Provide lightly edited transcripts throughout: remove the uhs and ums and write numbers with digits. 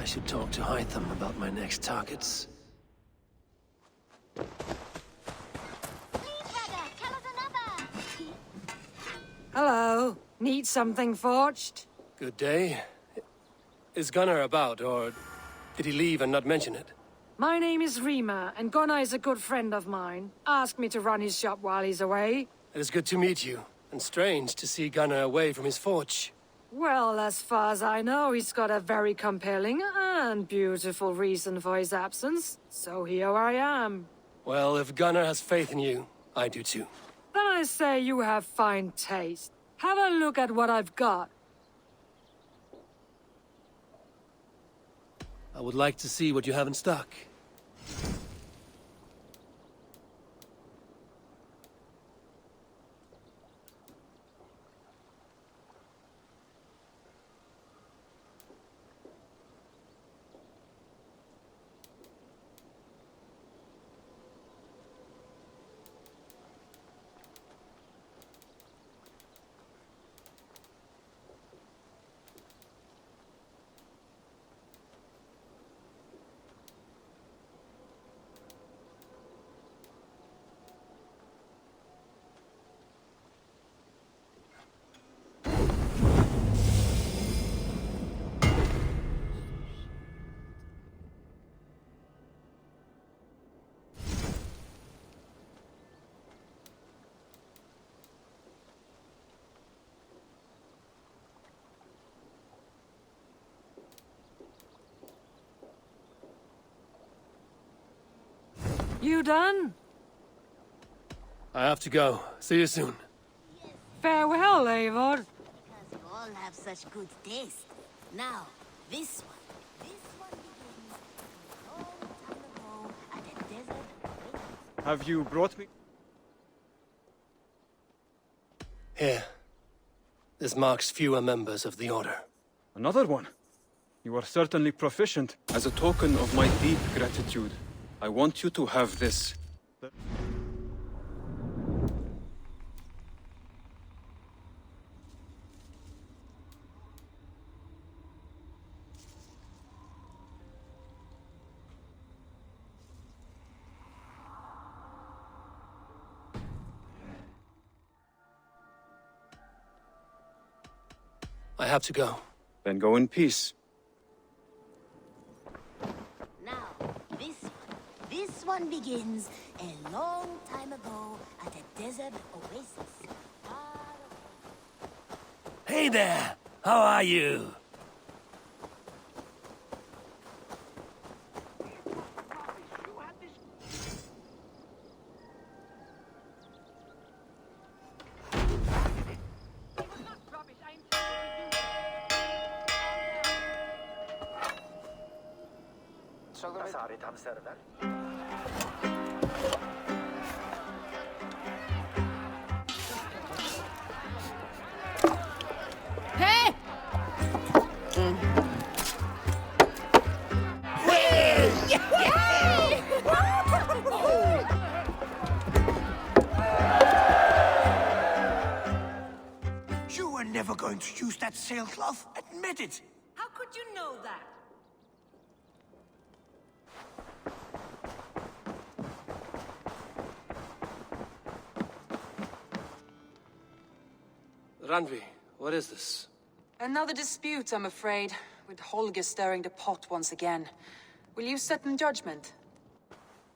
I should talk to Hytham about my next targets. Please, brother, tell us another! Hello. Need something forged? Good day. Is Gunnar about, or did he leave and not mention it? My name is Rima, and Gunnar is a good friend of mine. Asked me to run his shop while he's away. It is good to meet you, and strange to see Gunnar away from his forge. Well, as far as I know, he's got a very compelling and beautiful reason for his absence. So here I am. Well, if Gunnar has faith in you, I do too. Then I say you have fine taste. Have a look at what I've got. I would like to see what you have in stock. You done? I have to go. See you soon. Farewell, Eivor. Because you all have such good taste. Now, this one. This one begins a long time ago at a desert oasis. Have you brought me? Here. This marks fewer members of the Order. Another one? You are certainly proficient. As a token of my deep gratitude, I want you to have this. I have to go. Then go in peace. Now, this one begins a long time ago at a desert oasis. Hey there! How are you? Hey! You were never going to use that sailcloth. Admit it. How could you know that? Randvi, what is this? Another dispute, I'm afraid, with Holger stirring the pot once again. Will you sit in judgment?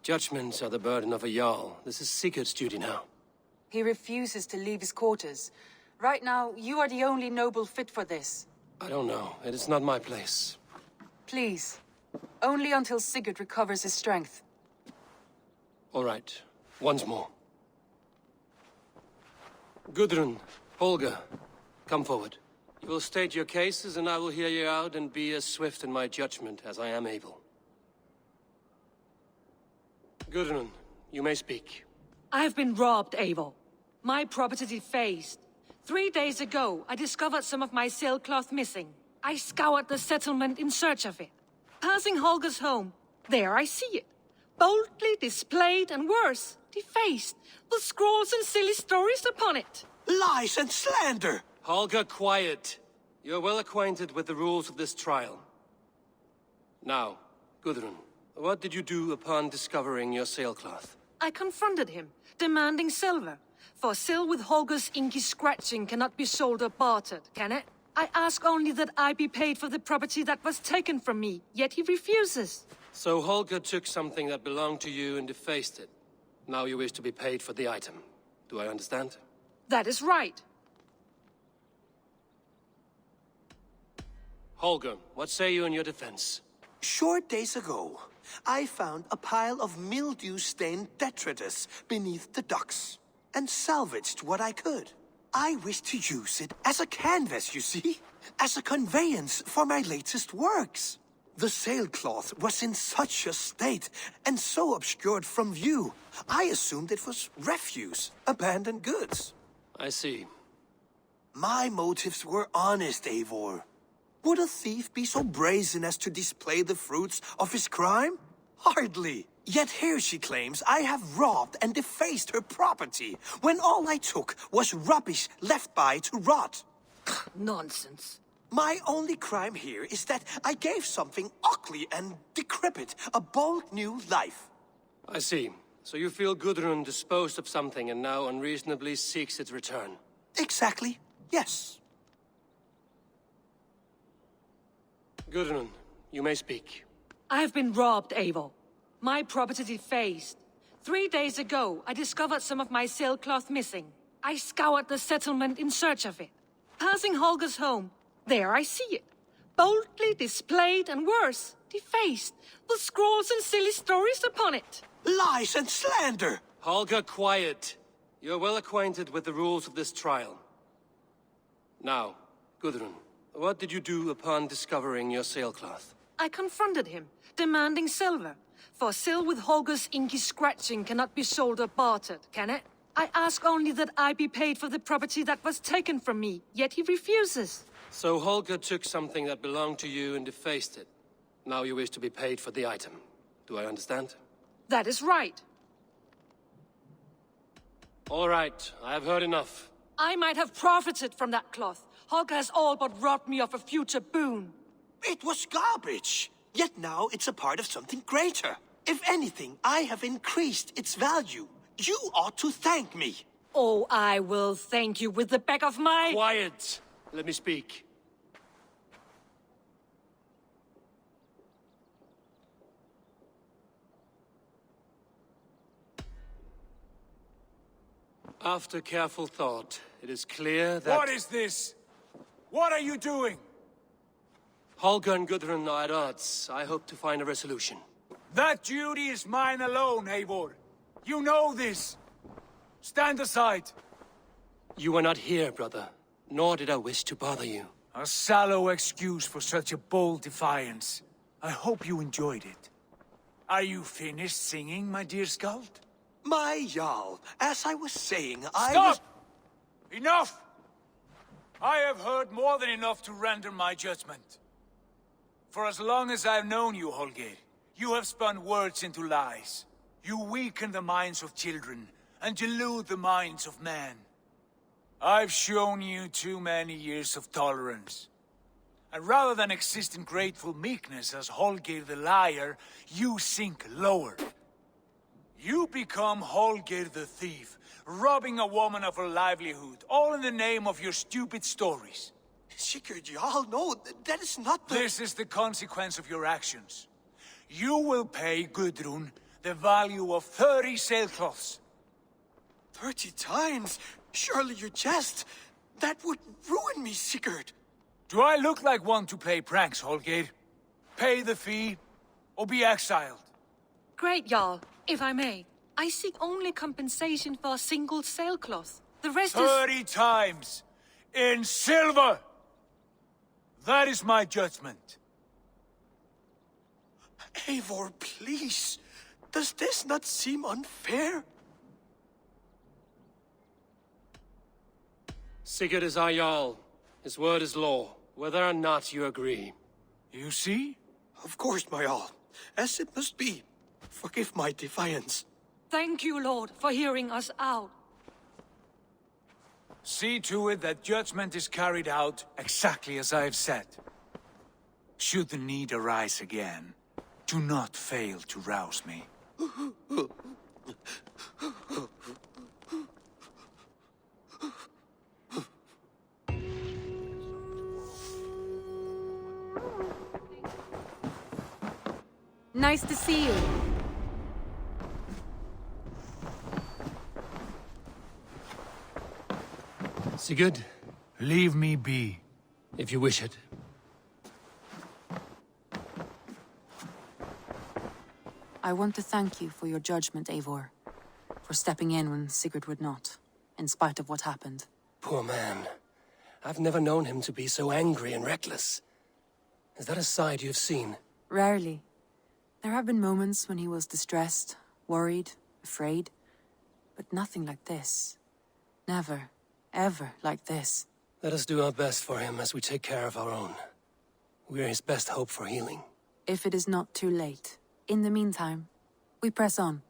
Judgments are the burden of a Jarl. This is Sigurd's duty now. He refuses to leave his quarters. Right now, you are the only noble fit for this. I don't know. It is not my place. Please. Only until Sigurd recovers his strength. All right. Once more. Gudrun, Holger, come forward. You will state your cases, and I will hear you out and be as swift in my judgment as I am able. Gudrun, you may speak. I have been robbed, Eivor. My property defaced. 3 days ago, I discovered some of my sailcloth missing. I scoured the settlement in search of it. Passing Holger's home, there I see it. Boldly displayed and worse, defaced, with scrawls and silly stories upon it. Lies and slander! Holger, quiet. You're well acquainted with the rules of this trial. Now, Gudrun, what did you do upon discovering your sailcloth? I confronted him, demanding silver. For sil with Holger's inky scratching cannot be sold or bartered, can it? I ask only that I be paid for the property that was taken from me, yet he refuses. So Holger took something that belonged to you and defaced it. Now you wish to be paid for the item. Do I understand? That is right. Holger, what say you in your defense? Short days ago, I found a pile of mildew-stained detritus beneath the docks, and salvaged what I could. I wish to use it as a canvas, you see? As a conveyance for my latest works. The sailcloth was in such a state, and so obscured from view, I assumed it was refuse, abandoned goods. I see. My motives were honest, Eivor. Would a thief be so brazen as to display the fruits of his crime? Hardly. Yet here she claims I have robbed and defaced her property, when all I took was rubbish left by to rot. Nonsense. My only crime here is that I gave something ugly and decrepit a bold new life. I see. So you feel Gudrun disposed of something and now unreasonably seeks its return? Exactly, yes. Gudrun, you may speak. I have been robbed, Eivor. My property defaced. 3 days ago, I discovered some of my sailcloth missing. I scoured the settlement in search of it. Passing Holger's home, there I see it. Boldly displayed and worse, defaced, with scrawls and silly stories upon it. Lies and slander! Holger, quiet. You're well acquainted with the rules of this trial. Now, Gudrun, what did you do upon discovering your sailcloth? I confronted him, demanding silver. For sil with Holger's inky scratching cannot be sold or bartered, can it? I ask only that I be paid for the property that was taken from me, yet he refuses. So Holger took something that belonged to you and defaced it. Now you wish to be paid for the item. Do I understand? That is right. All right, I have heard enough. I might have profited from that cloth. Holger has all but robbed me of a future boon. It was garbage. Yet now it's a part of something greater. If anything, I have increased its value. You ought to thank me. Oh, I will thank you with the back of my... Quiet! Let me speak. After careful thought, it is clear that... What is this? What are you doing? Holger and Gudrun are at odds. I hope to find a resolution. That duty is mine alone, Eivor. You know this. Stand aside. You were not here, brother. Nor did I wish to bother you. A sallow excuse for such a bold defiance. I hope you enjoyed it. Are you finished singing, my dear Skald? My Jarl, as I was saying, I Stop! was... Enough! I have heard more than enough to render my judgment. For as long as I've known you, Holger, you have spun words into lies. You weaken the minds of children, and delude the minds of men. I've shown you too many years of tolerance. And rather than exist in grateful meekness as Holger the liar, you sink lower. You become Holger the thief, robbing a woman of her livelihood, all in the name of your stupid stories. Sigurd Jarl, no, that is not the... This is the consequence of your actions. You will pay Gudrun the value of 30 sailcloths. 30 times? Surely you jest. That would ruin me, Sigurd. Do I look like one to play pranks, Holger? Pay the fee, or be exiled. Great, Jarl. If I may, I seek only compensation for a single sailcloth. The rest is... 30 times! In silver! That is my judgment. Eivor, please. Does this not seem unfair? Sigurd is our Jarl. His word is law, whether or not you agree. You see? Of course, my Jarl. As it must be. Forgive my defiance. Thank you, Lord, for hearing us out. See to it that judgment is carried out exactly as I have said. Should the need arise again, Do not fail to rouse me. Nice to see you. Sigurd, Leave me be. if you wish it. I want to thank you for your judgment, Eivor. For stepping in when Sigurd would not, in spite of what happened. Poor man. I've never known him to be so angry and reckless. Is that a side you've seen? Rarely. There have been moments when he was distressed, worried, afraid. But nothing like this. Never, ever like this. Let us do our best for him as we take care of our own. We're his best hope for healing. If it is not too late. In the meantime, we press on.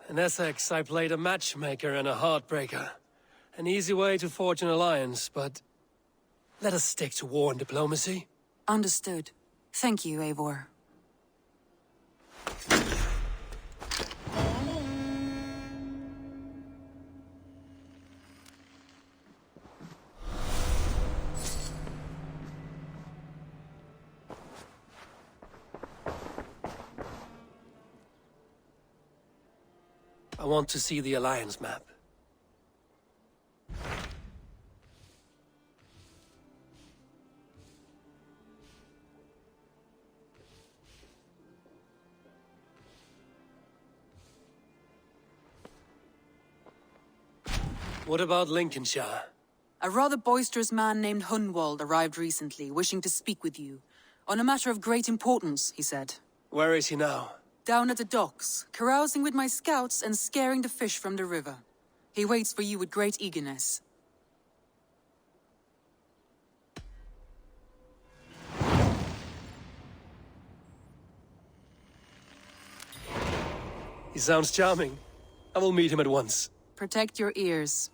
In Essex, I played a matchmaker and a heartbreaker. An easy way to forge an alliance, but... let us stick to war and diplomacy. Understood. Thank you, Eivor. I want to see the alliance map. What about Lincolnshire? A rather boisterous man named Hunwald arrived recently, wishing to speak with you. On a matter of great importance, he said. Where is he now? Down at the docks, carousing with my scouts and scaring the fish from the river. He waits for you with great eagerness. He sounds charming. I will meet him at once. Protect your ears.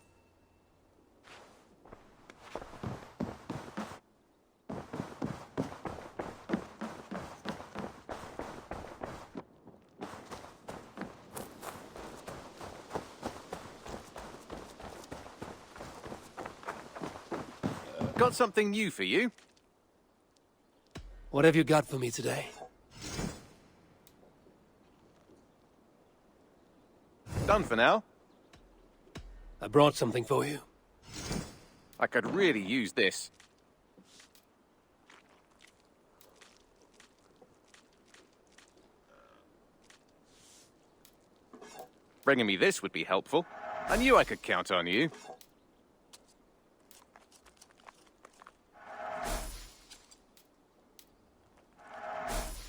Got something new for you? What have you got for me today? Done for now. I brought something for you. I could really use this. Bringing me this would be helpful. I knew I could count on you.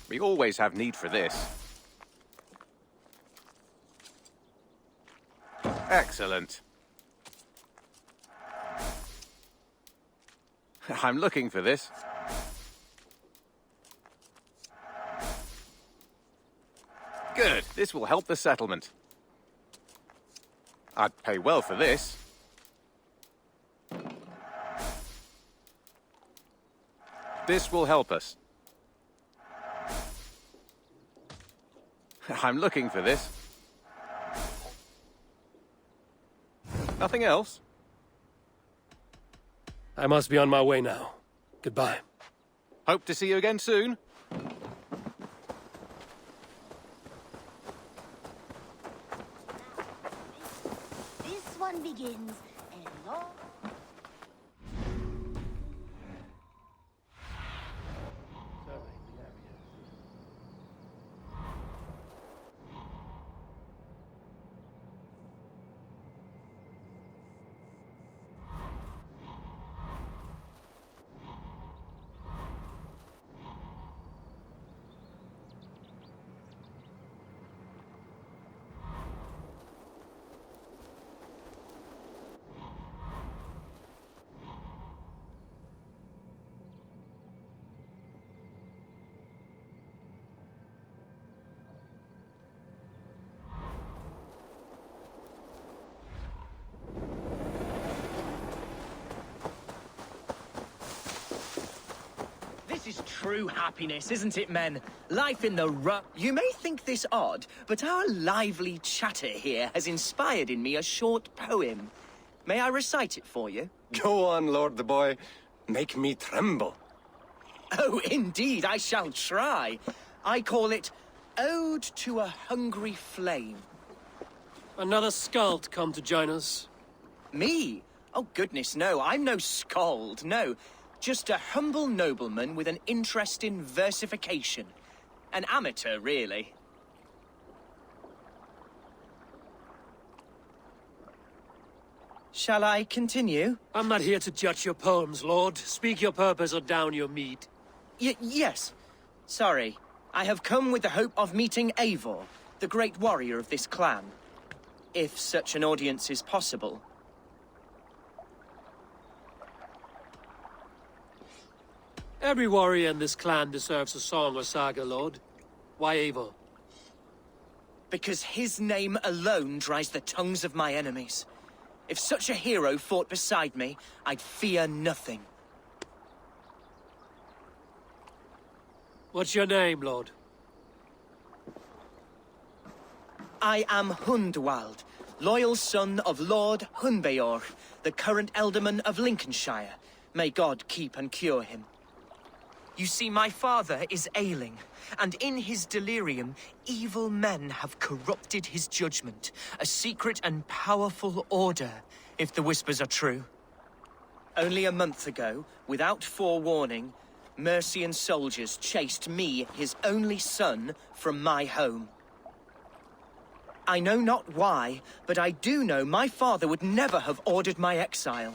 We always have need for this. Excellent. I'm looking for this. Good. This will help the settlement. I'd pay well for this. This will help us. I'm looking for this. Nothing else? I must be on my way now. Goodbye. Hope to see you again soon. This one begins a long... This is true happiness, isn't it, men? Life in the You may think this odd, but our lively chatter here has inspired in me a short poem. May I recite it for you? Go on, Lord the Boy. Make me tremble. Oh, indeed, I shall try. I call it Ode to a Hungry Flame. Another skald come to join us. Me? Oh, goodness, no. I'm no skald, no. Just a humble nobleman with an interest in versification. An amateur, really. Shall I continue? I'm not here to judge your poems, Lord. Speak your purpose or down your mead. Yes. Sorry. I have come with the hope of meeting Eivor, the great warrior of this clan. If such an audience is possible. Every warrior in this clan deserves a song or saga, Lord. Why Eivor? Because his name alone dries the tongues of my enemies. If such a hero fought beside me, I'd fear nothing. What's your name, Lord? I am Hundwald, loyal son of Lord Hunbeor, the current Elderman of Lincolnshire. May God keep and cure him. You see, my father is ailing, and in his delirium, evil men have corrupted his judgment. A secret and powerful order, if the whispers are true. Only a month ago, without forewarning, Mercian soldiers chased me, his only son, from my home. I know not why, but I do know my father would never have ordered my exile.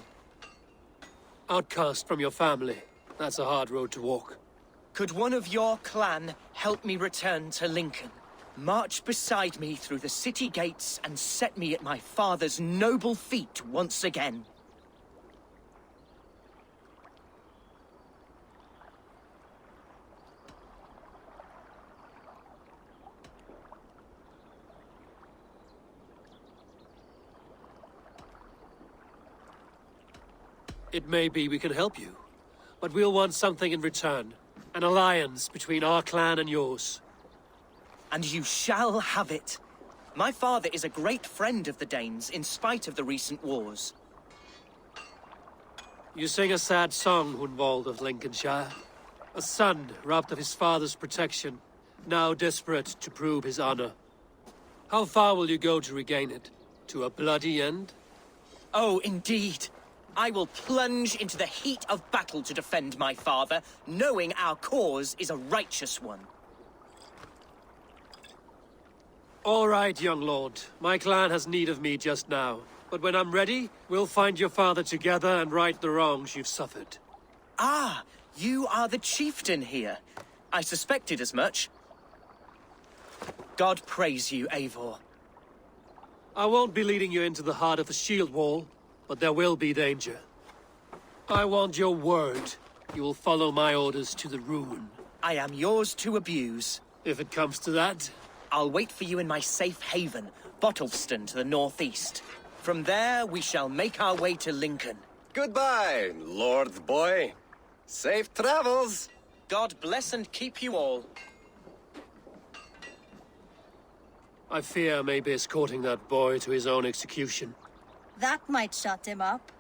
Outcast from your family. That's a hard road to walk. Could one of your clan help me return to Lincoln? March beside me through the city gates and set me at my father's noble feet once again. It may be we can help you, but we'll want something in return. An alliance between our clan and yours. And you shall have it. My father is a great friend of the Danes, in spite of the recent wars. You sing a sad song, Hundwald of Lincolnshire. A son robbed of his father's protection, now desperate to prove his honor. How far will you go to regain it? To a bloody end? Oh, indeed. I will plunge into the heat of battle to defend my father, knowing our cause is a righteous one. All right, young lord. My clan has need of me just now. But when I'm ready, we'll find your father together and right the wrongs you've suffered. Ah, you are the chieftain here. I suspected as much. God praise you, Eivor. I won't be leading you into the heart of the shield wall, but there will be danger. I want your word. You will follow my orders to the ruin. I am yours to abuse. If it comes to that. I'll wait for you in my safe haven, Bottleston to the northeast. From there, we shall make our way to Lincoln. Goodbye, Lord the Boy. Safe travels. God bless and keep you all. I fear I may be escorting that boy to his own execution. That might shut him up.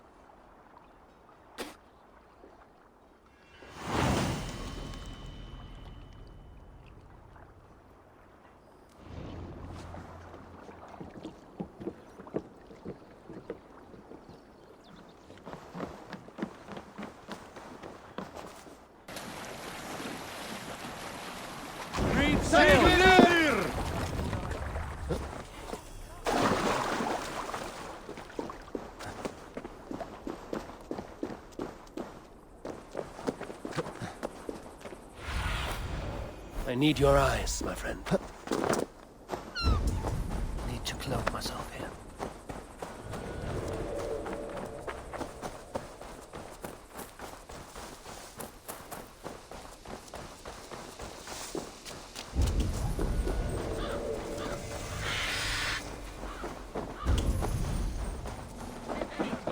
I need your eyes, my friend. Need to cloak myself here.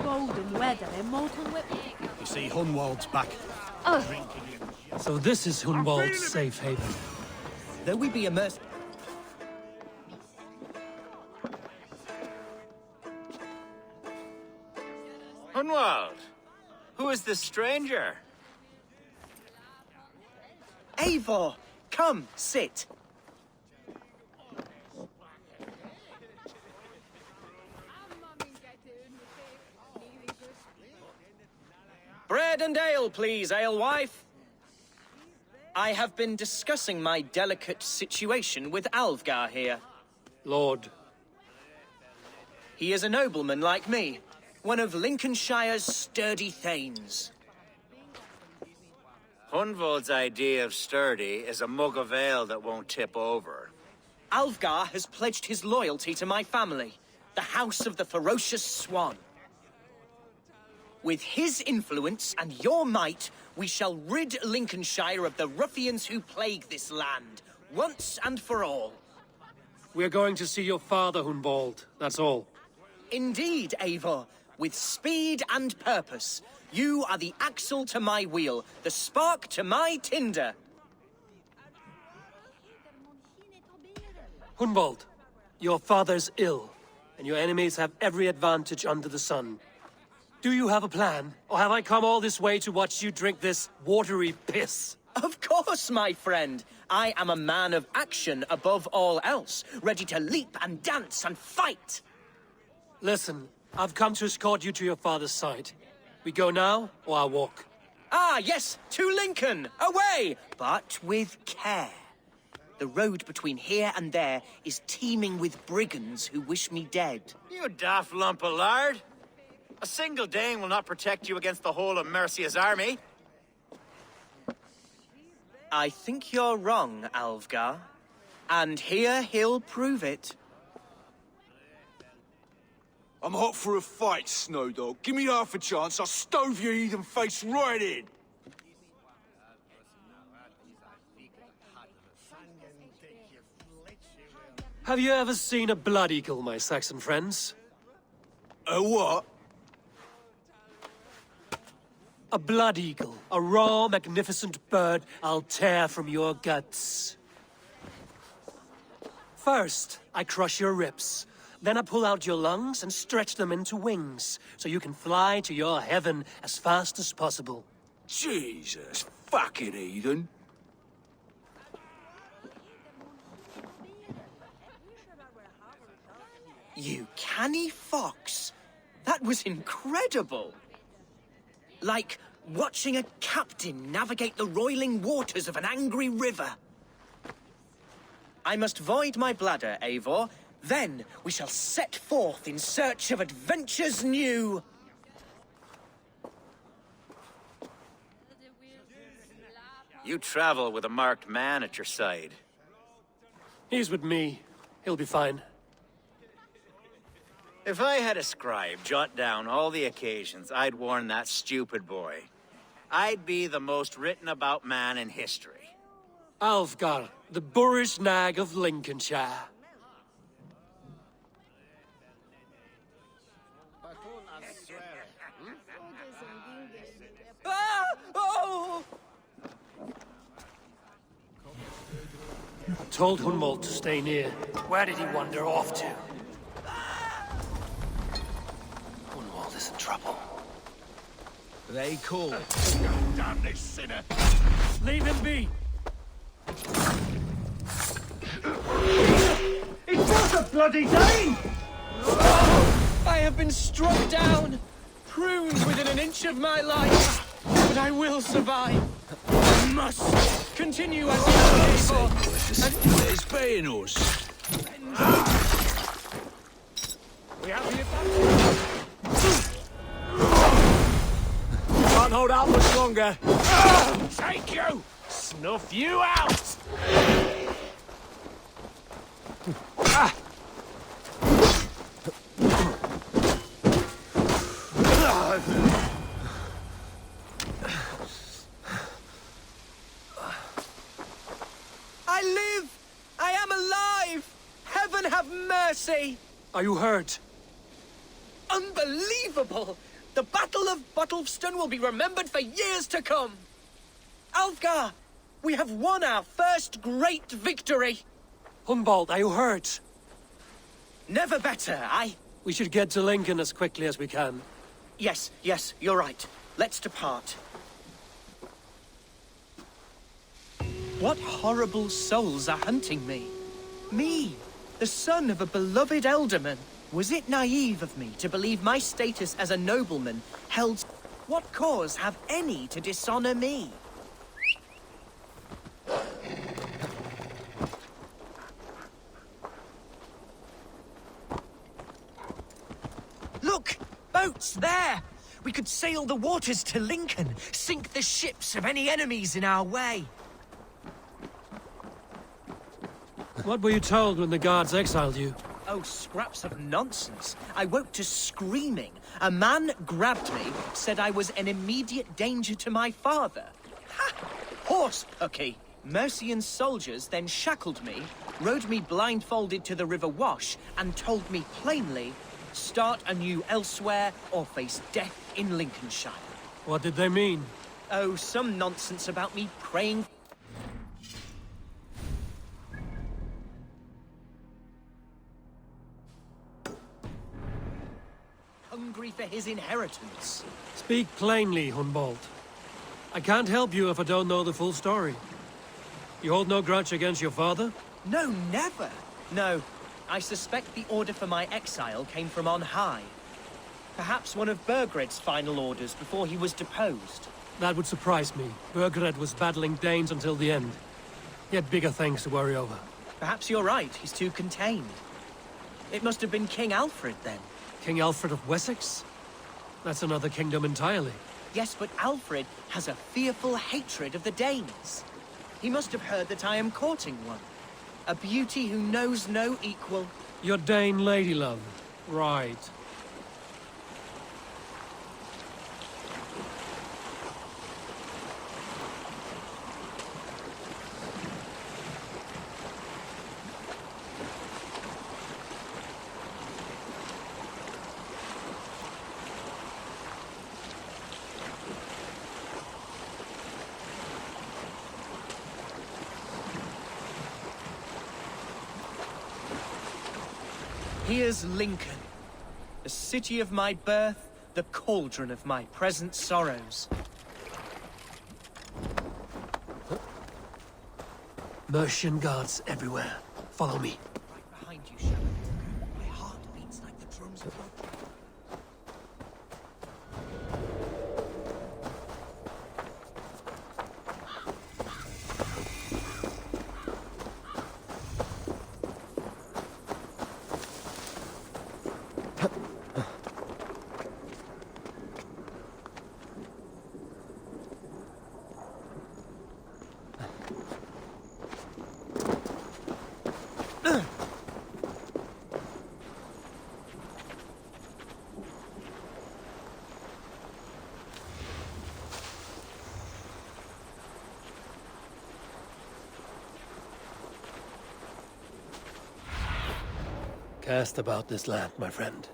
Golden weather and molten whip. You see, Hunwald's back. Oh. Drinking in So this is Hunwald's safe haven. Though we be immersed... Hunwald, who is this stranger? Eivor, come, sit. Bread and ale, please, alewife. I have been discussing my delicate situation with Alfgar here. Lord. He is a nobleman like me, one of Lincolnshire's sturdy thanes. Hunwald's idea of sturdy is a mug of ale that won't tip over. Alfgar has pledged his loyalty to my family, the House of the Ferocious Swan. With his influence and your might, we shall rid Lincolnshire of the ruffians who plague this land, once and for all. We're going to see your father, Hunwald. That's all. Indeed, Eivor. With speed and purpose. You are the axle to my wheel, the spark to my tinder. Hunwald, your father's ill, and your enemies have every advantage under the sun. Do you have a plan, or have I come all this way to watch you drink this watery piss? Of course, my friend. I am a man of action above all else, ready to leap and dance and fight. Listen, I've come to escort you to your father's side. We go now, or I'll walk. Ah, yes, to Lincoln, away, but with care. The road between here and there is teeming with brigands who wish me dead. You daft lump of lard! A single Dane will not protect you against the whole of Mercia's army. I think you're wrong, Alfgar. And here he'll prove it. I'm hot for a fight, Snowdog. Give me half a chance, I'll stove your heathen face right in! Have you ever seen a blood eagle, my Saxon friends? A what? A blood eagle. A raw, magnificent bird I'll tear from your guts. First, I crush your ribs. Then I pull out your lungs and stretch them into wings, so you can fly to your heaven as fast as possible. Jesus fucking heathen. You canny fox. That was incredible. Like watching a captain navigate the roiling waters of an angry river. I must void my bladder, Eivor. Then we shall set forth in search of adventures new. You travel with a marked man at your side. He's with me. He'll be fine. If I had a scribe jot down all the occasions I'd warn that stupid boy, I'd be the most written about man in history. Alfgar, the boorish nag of Lincolnshire. Ah! Oh! I told Hunwald to stay near. Where did he wander off to? Hunwald is in trouble. They call. Damn this sinner! Leave him be! It was a bloody Dane! I have been struck down, pruned within an inch of my life, but I will survive. I must continue as you are, There's paying us. We have the advantage. Can't hold out much longer. Take you! Snuff you out! I live! I am alive! Heaven have mercy! Are you hurt? Unbelievable! The Battle of Bottleston will be remembered for years to come! Alfgar! We have won our first great victory! Hunwald, are you hurt? Never better, We should get to Lincoln as quickly as we can. Yes, you're right. Let's depart. What horrible souls are hunting me? Me, the son of a beloved elderman. Was it naive of me to believe my status as a nobleman held... What cause have any to dishonor me? Look! Boats there! We could sail the waters to Lincoln, sink the ships of any enemies in our way. What were you told when the guards exiled you? Oh, scraps of nonsense. I woke to screaming. A man grabbed me, said I was an immediate danger to my father. Ha! Horse pucky! Mercian soldiers then shackled me, rode me blindfolded to the River Wash, and told me plainly, start anew elsewhere or face death in Lincolnshire. What did they mean? Oh, some nonsense about me praying... hungry for his inheritance. Speak plainly, Hunwald. I can't help you if I don't know the full story. You hold no grudge against your father? No, never. No, I suspect the order for my exile came from on high. Perhaps one of Burgred's final orders before he was deposed. That would surprise me. Burgred was battling Danes until the end. He had bigger things to worry over. Perhaps you're right, he's too contained. It must have been King Alfred, then. King Alfred of Wessex? That's another kingdom entirely. Yes, but Alfred has a fearful hatred of the Danes. He must have heard that I am courting one. A beauty who knows no equal. Your Dane lady love. Right. Here's Lincoln, the city of my birth, the cauldron of my present sorrows. Mercian guards everywhere. Follow me. Right behind you, Shadow. My heart beats like the drums of your... Cast about this land, my friend.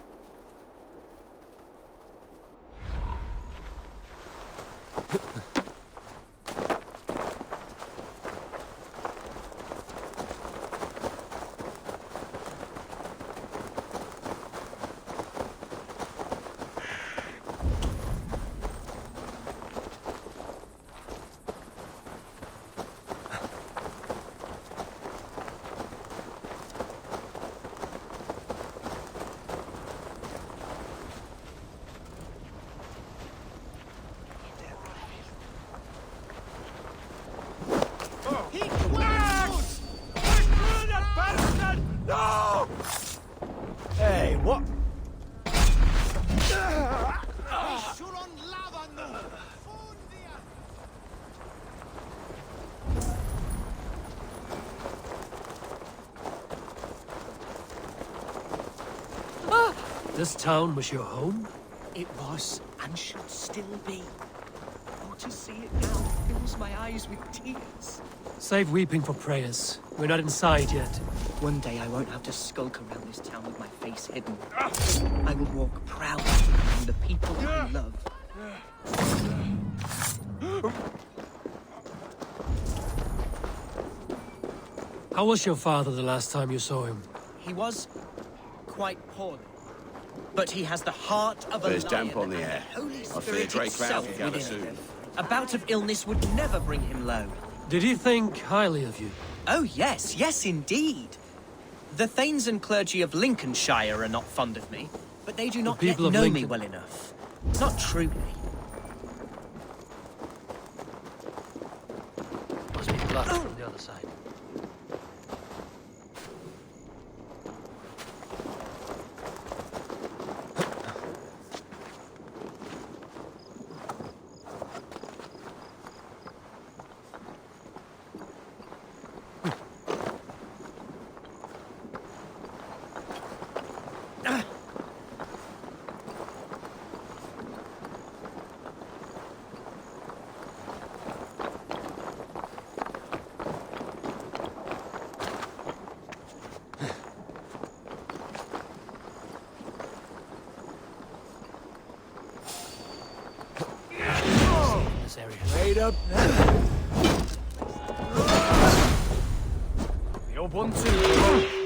Hey, what? This town was your home? It was, and should still be. Oh, to see it now fills my eyes with tears. Save weeping for prayers. We're not inside yet. One day I won't have to skulk around this town with my face hidden. I will walk proudly among the people I love. How was your father the last time you saw him? He was quite poorly. But he has the heart of a There's lion damp on the and air. the Holy I fear Spirit Drake itself Cloud will gather within soon. him. A bout of illness would never bring him low. Did he think highly of you? Oh yes, yes indeed. The Thanes and clergy of Lincolnshire are not fond of me, but they do not yet people of know me Lincoln. well enough. Not truly. Must be blood from the other side. This area. Wait up. You're 1-2.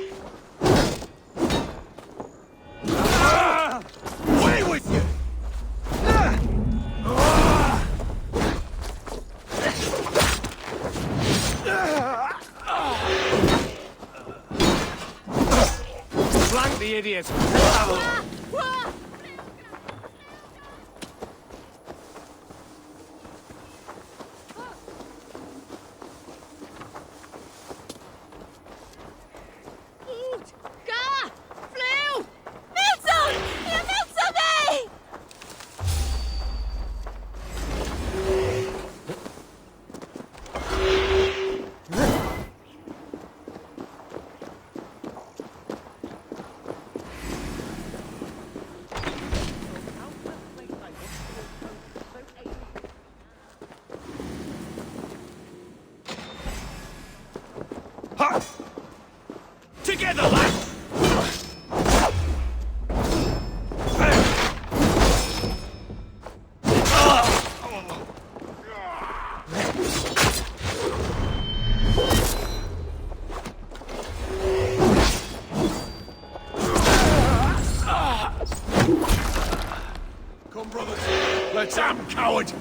Away with you! Flank the idiot! Together, lad! Come, brothers. Let's am, coward!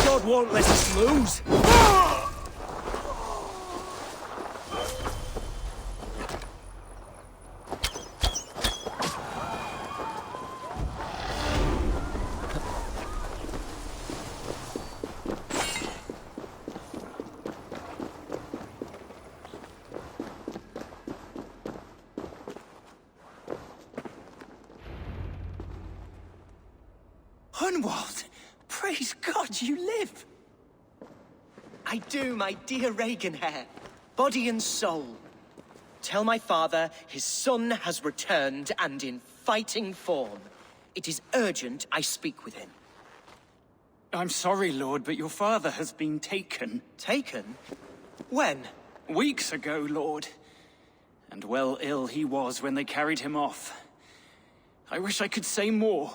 God won't let us lose. Hunwald! Praise God you live! I do, my dear Reaganhair. Body and soul. Tell my father his son has returned and in fighting form. It is urgent I speak with him. I'm sorry, Lord, but your father has been taken. Taken? When? Weeks ago, Lord. And well ill he was when they carried him off. I wish I could say more.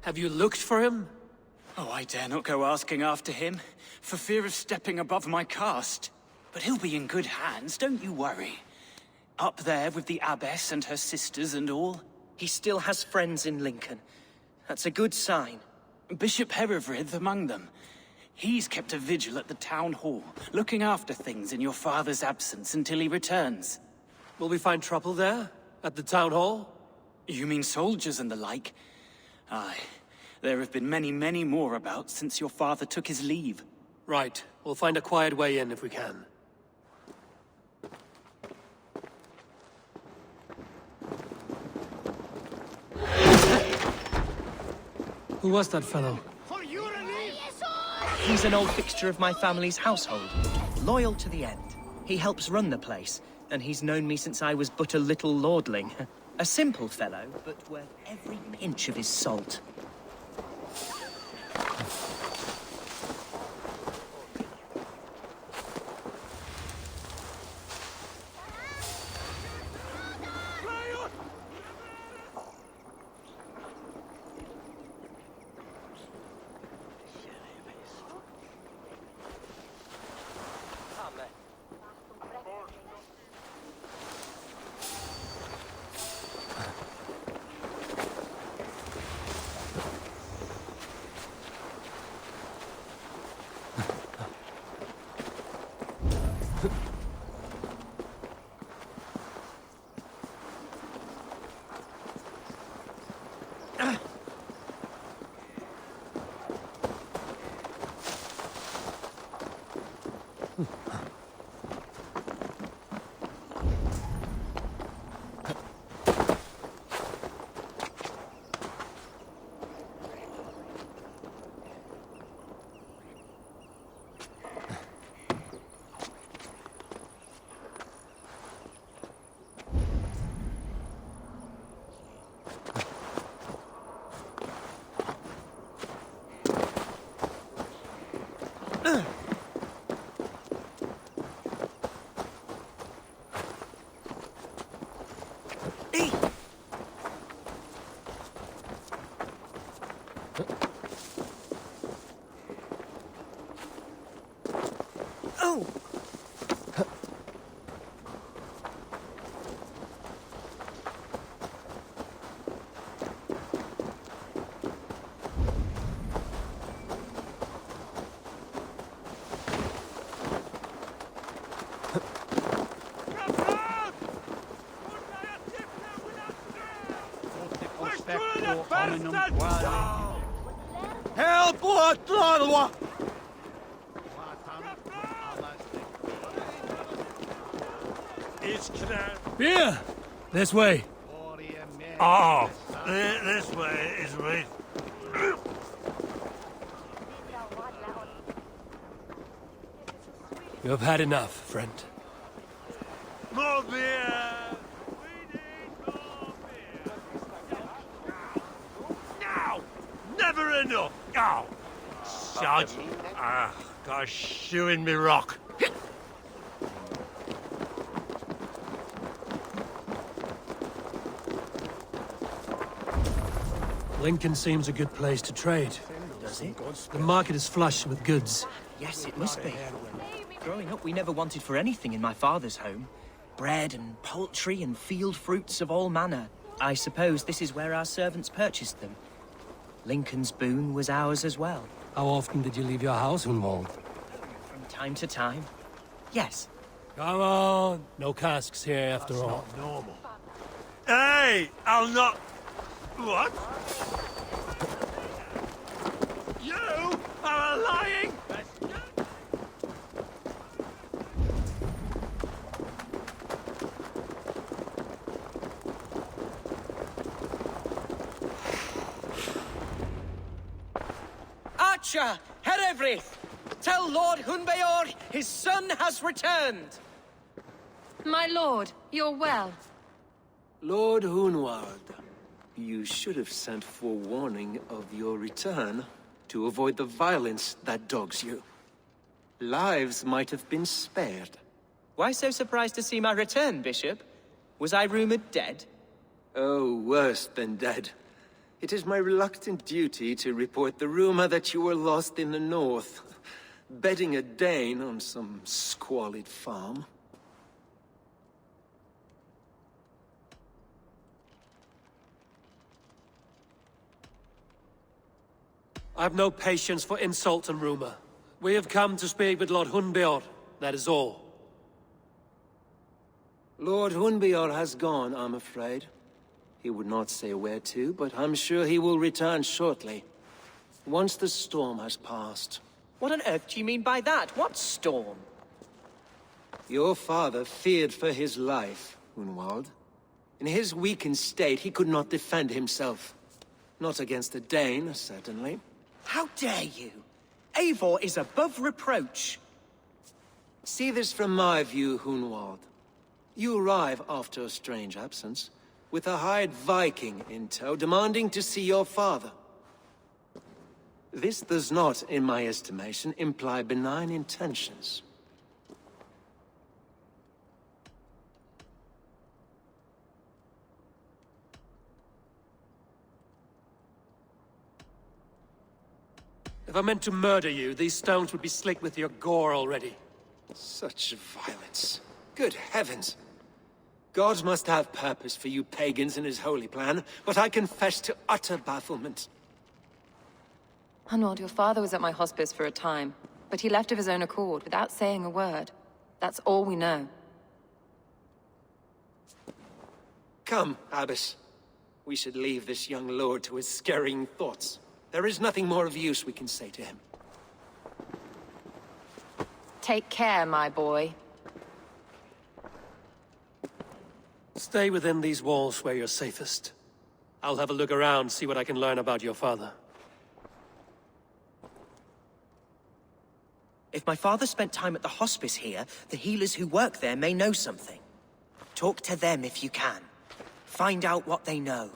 Have you looked for him? Oh, I dare not go asking after him, for fear of stepping above my caste. But he'll be in good hands, don't you worry. Up there with the abbess and her sisters and all? He still has friends in Lincoln. That's a good sign. Bishop Herivrid among them. He's kept a vigil at the town hall, looking after things in your father's absence until he returns. Will we find trouble there? At the town hall? You mean soldiers and the like? Aye. There have been many, many more about since your father took his leave. Right. We'll find a quiet way in if we can. Who was that fellow? He's an old fixture of my family's household, loyal to the end. He helps run the place, and he's known me since I was but a little lordling. A simple fellow, but worth every pinch of his salt. Here! This way. Oh, this way is right. You have had enough, friend. More beer! We need more beer! No! Never enough! Oh! Sod! Got a shoe in me rock. Lincoln seems a good place to trade. Does it? The market is flush with goods. Yes, it must be. Growing up, we never wanted for anything in my father's home. Bread and poultry and field fruits of all manner. I suppose this is where our servants purchased them. Lincoln's boon was ours as well. How often did you leave your house, Hunwald? From time to time. Yes. Come on! No casks here after all. Not normal. Hey! I'll not... What? You are lying! Archer! Herivrid! Tell Lord Hunbeor his son has returned! My lord, you're well. Lord Hunwald, you should have sent forewarning of your return to avoid the violence that dogs you. Lives might have been spared. Why so surprised to see my return, Bishop? Was I rumored dead? Oh, worse than dead. It is my reluctant duty to report the rumor that you were lost in the north, bedding a Dane on some squalid farm. I've no patience for insult and rumor. We have come to speak with Lord Hunbeor, that is all. Lord Hunbeor has gone, I'm afraid. He would not say where to, but I'm sure he will return shortly. Once the storm has passed. What on earth do you mean by that? What storm? Your father feared for his life, Hunwald. In his weakened state, he could not defend himself. Not against a Dane, certainly. How dare you? Eivor is above reproach. See this from my view, Hunwald. You arrive after a strange absence, with a hired Viking in tow, demanding to see your father. This does not, in my estimation, imply benign intentions. If I meant to murder you, these stones would be slicked with your gore already. Such violence. Good heavens! God must have purpose for you pagans in his holy plan, but I confess to utter bafflement. Hunwald, your father was at my hospice for a time, but he left of his own accord, without saying a word. That's all we know. Come, Abbess. We should leave this young lord to his scurrying thoughts. There is nothing more of use we can say to him. Take care, my boy. Stay within these walls where you're safest. I'll have a look around, see what I can learn about your father. If my father spent time at the hospice here, the healers who work there may know something. Talk to them if you can. Find out what they know.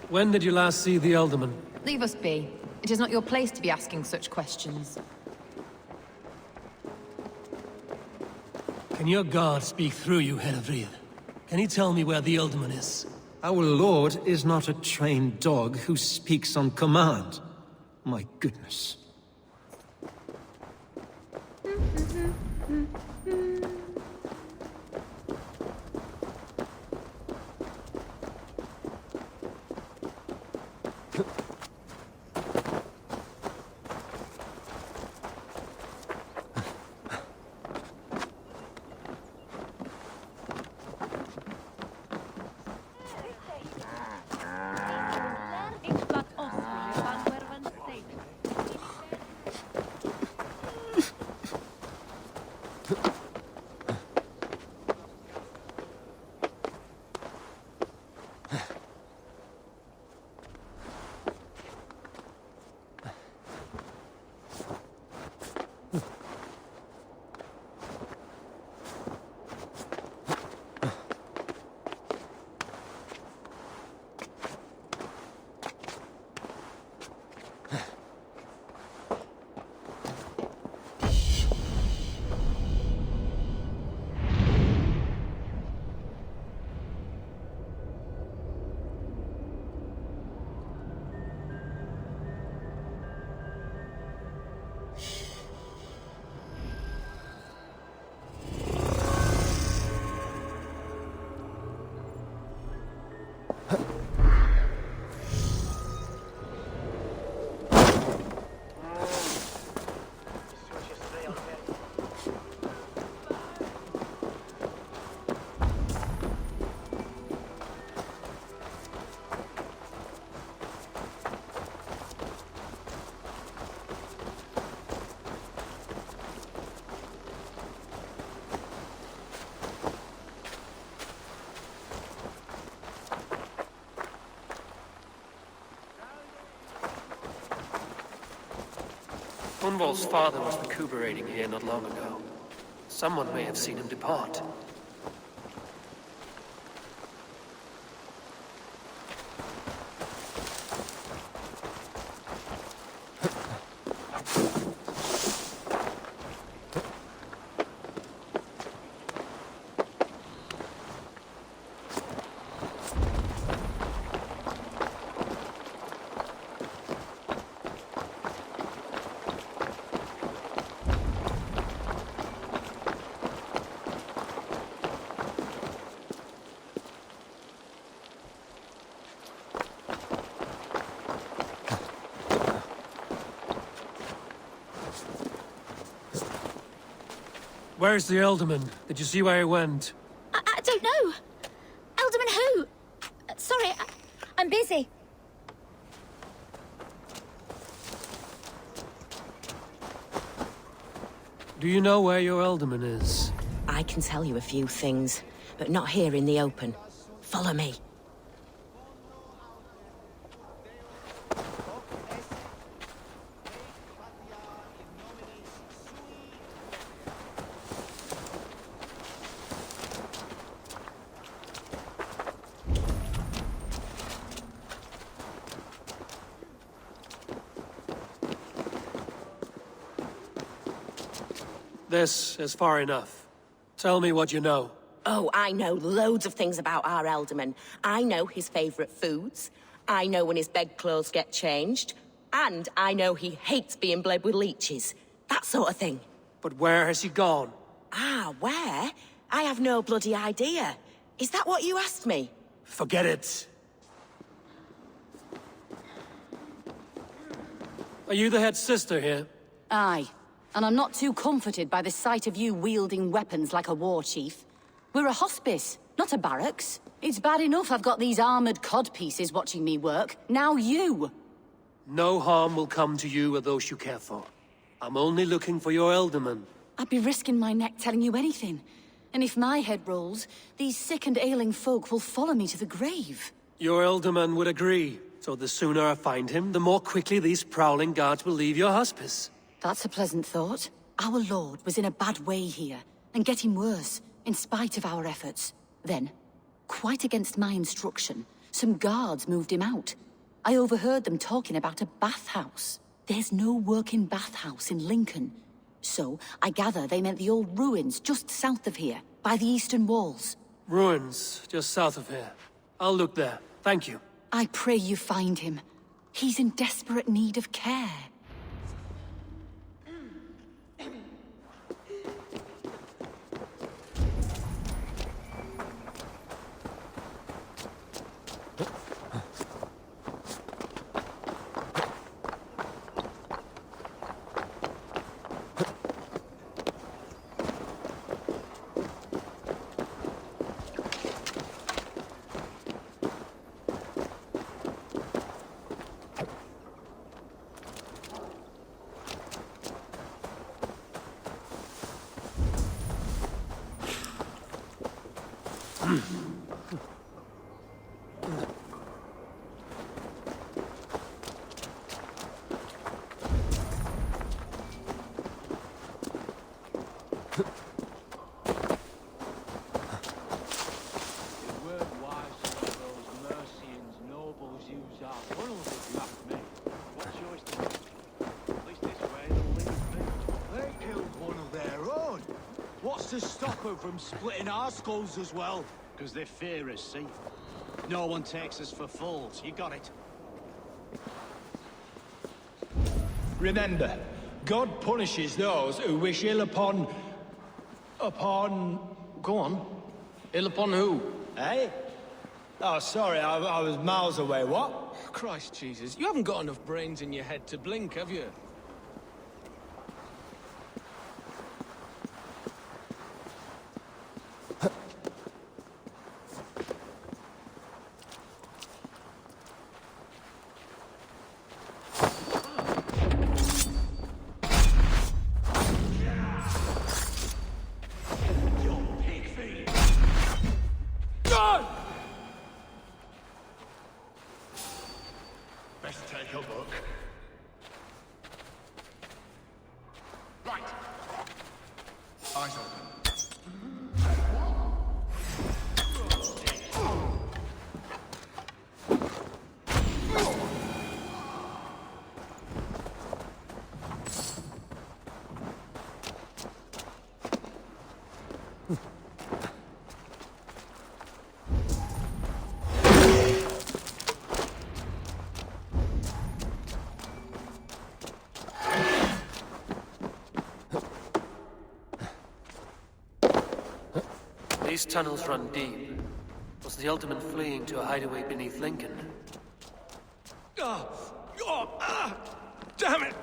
When did you last see the Alderman? Leave us be. It is not your place to be asking such questions. Can your guard speak through you, Henevrid? Can he tell me where the Alderman is? Our lord is not a trained dog who speaks on command. My goodness. Hunwald's father was recuperating here not long ago. Someone may have seen him depart. Where's the Alderman? Did you see where he went? I don't know. Alderman who? Sorry, I'm busy. Do you know where your Alderman is? I can tell you a few things, but not here in the open. Follow me. This is far enough. Tell me what you know. Oh, I know loads of things about our Alderman. I know his favorite foods. I know when his bedclothes get changed. And I know he hates being bled with leeches. That sort of thing. But where has he gone? Ah, where? I have no bloody idea. Is that what you asked me? Forget it. Are you the head sister here? Aye. And I'm not too comforted by the sight of you wielding weapons like a war chief. We're a hospice, not a barracks. It's bad enough I've got these armored codpieces watching me work. Now you! No harm will come to you or those you care for. I'm only looking for your Alderman. I'd be risking my neck telling you anything. And if my head rolls, these sick and ailing folk will follow me to the grave. Your Alderman would agree. So the sooner I find him, the more quickly these prowling guards will leave your hospice. That's a pleasant thought. Our lord was in a bad way here, and getting worse, in spite of our efforts. Then, quite against my instruction, some guards moved him out. I overheard them talking about a bathhouse. There's no working bathhouse in Lincoln. So, I gather they meant the old ruins just south of here, by the eastern walls. Ruins, just south of here. I'll look there. Thank you. I pray you find him. He's in desperate need of care. To stop her from splitting our skulls as well. Because they fear us, see? No one takes us for fools. You got it. Remember, God punishes those who wish ill upon... Go on. Ill upon who? Eh? Oh, sorry, I was miles away. What? Christ Jesus, you haven't got enough brains in your head to blink, have you? These tunnels run deep. Was the Alderman fleeing to a hideaway beneath Lincoln? Damn it!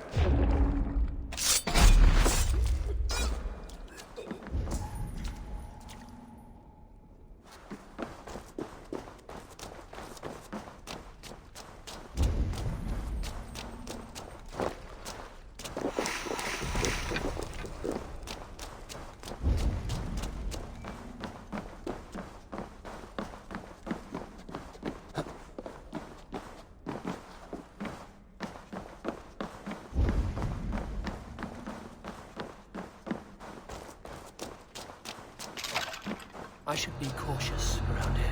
I should be cautious around here.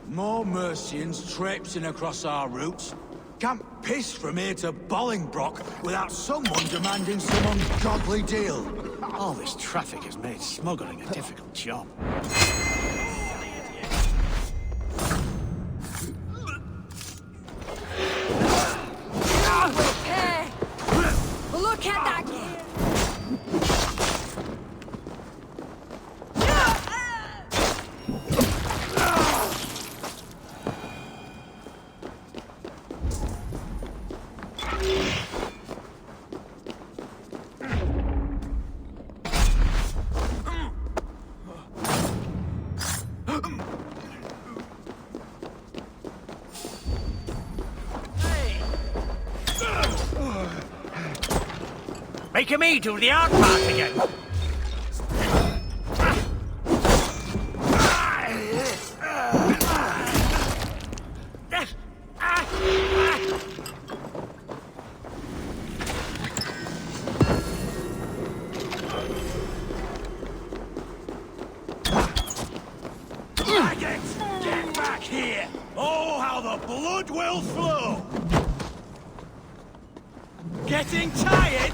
More Mercians traipsing across our routes. Can't piss from here to Bolingbroke without someone demanding some ungodly deal. All this traffic has made smuggling a difficult job. Hey! Look at that kid! Making me do the hard part again. Maggots, get back here! Oh, how the blood will flow! Getting tired?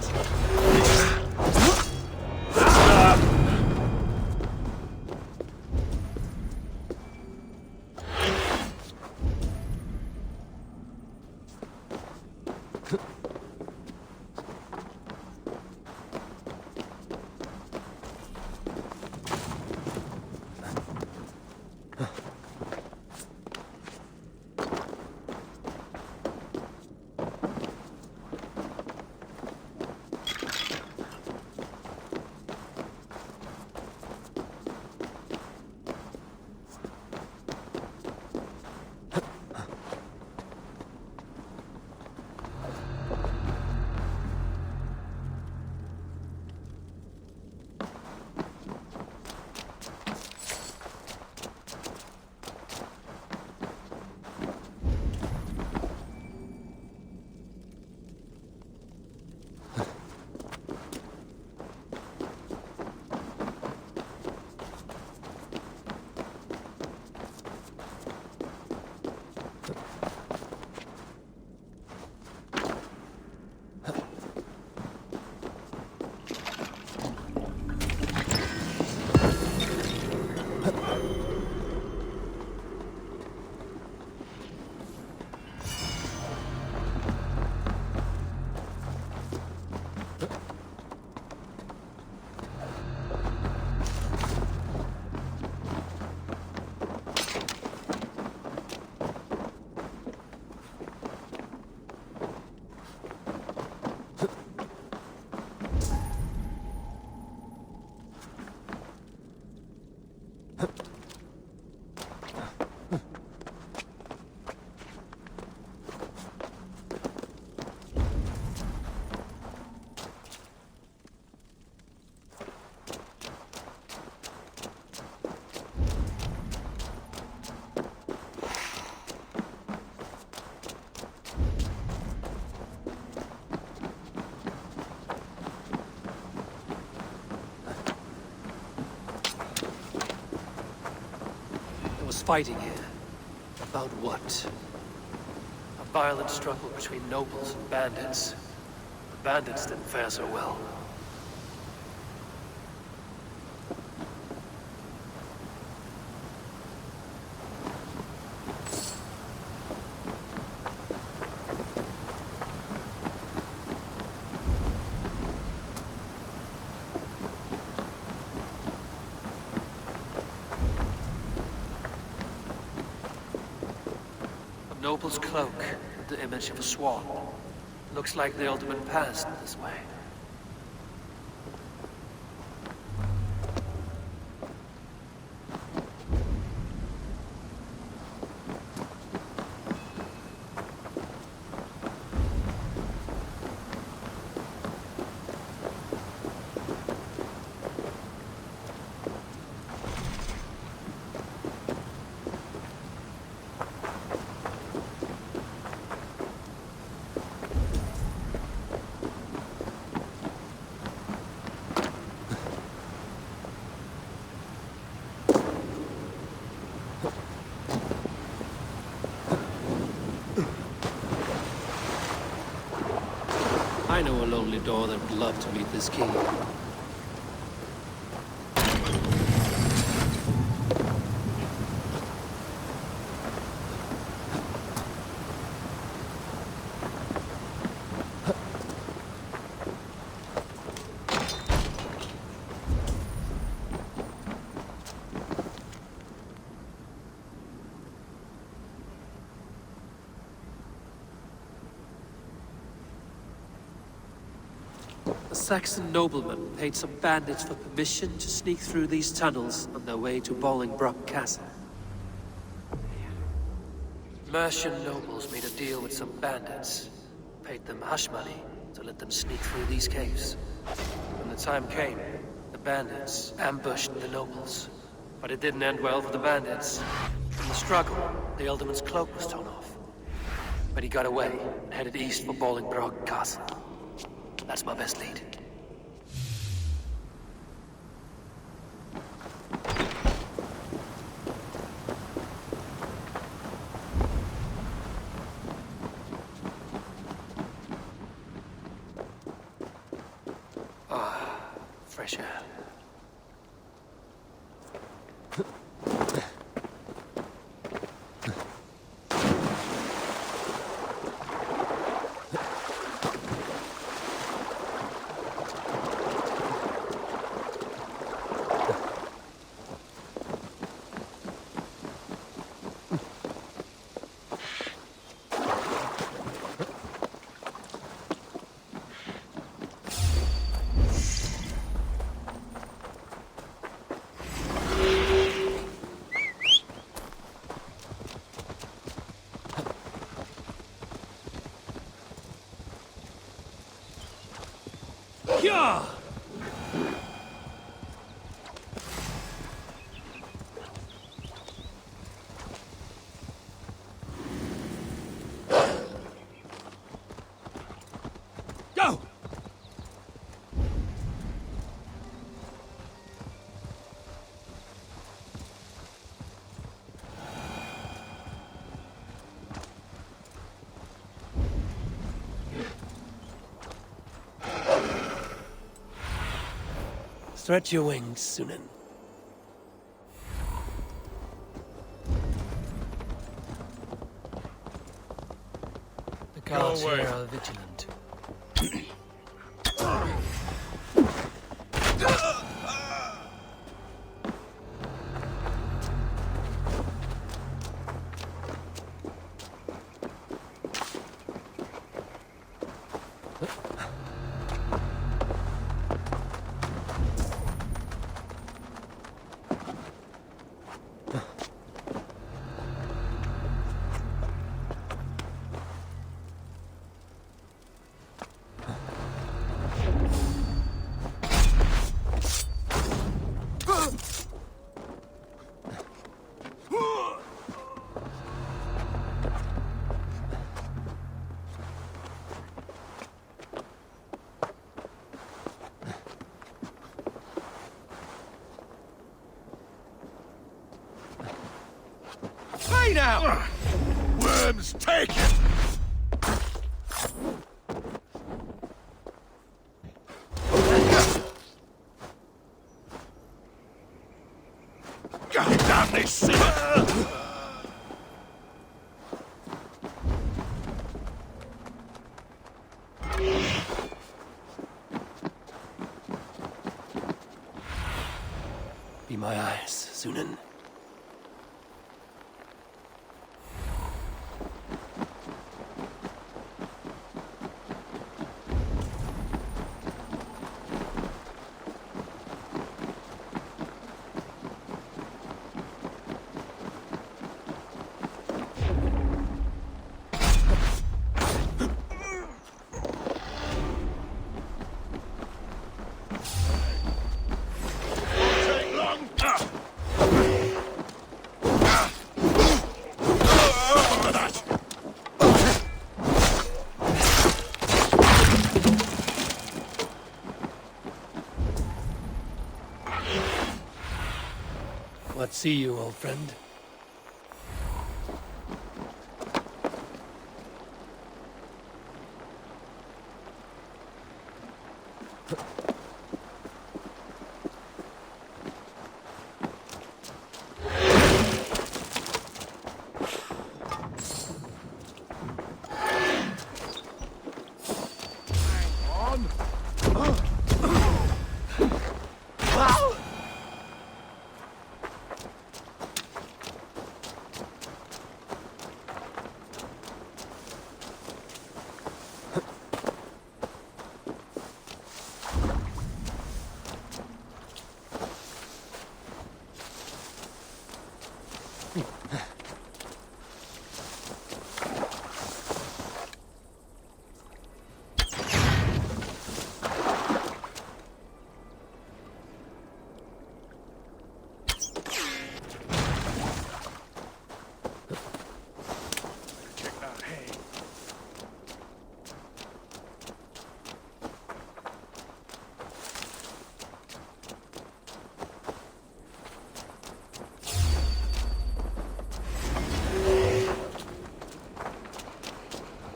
Fighting here. About what? A violent struggle between nobles and bandits. The bandits didn't fare so well. Noble's cloak, the image of a swan. Looks like the ultimate passed this way. I know a lonely door that would love to meet this king. A Saxon nobleman paid some bandits for permission to sneak through these tunnels on their way to Bolingbroke Castle. Mercian nobles made a deal with some bandits, paid them hush money to let them sneak through these caves. When the time came, the bandits ambushed the nobles. But it didn't end well for the bandits. In the struggle, the Ealdorman's cloak was torn off. But he got away and headed east for Bolingbroke Castle. That's my best lead. Ah, fresh air. Yeah! Go! Stretch your wings, Sunan. The guards here are vigilant. Hey now! Worms taken! God damn this shit! Be my eyes, Sunan. What see you, old friend?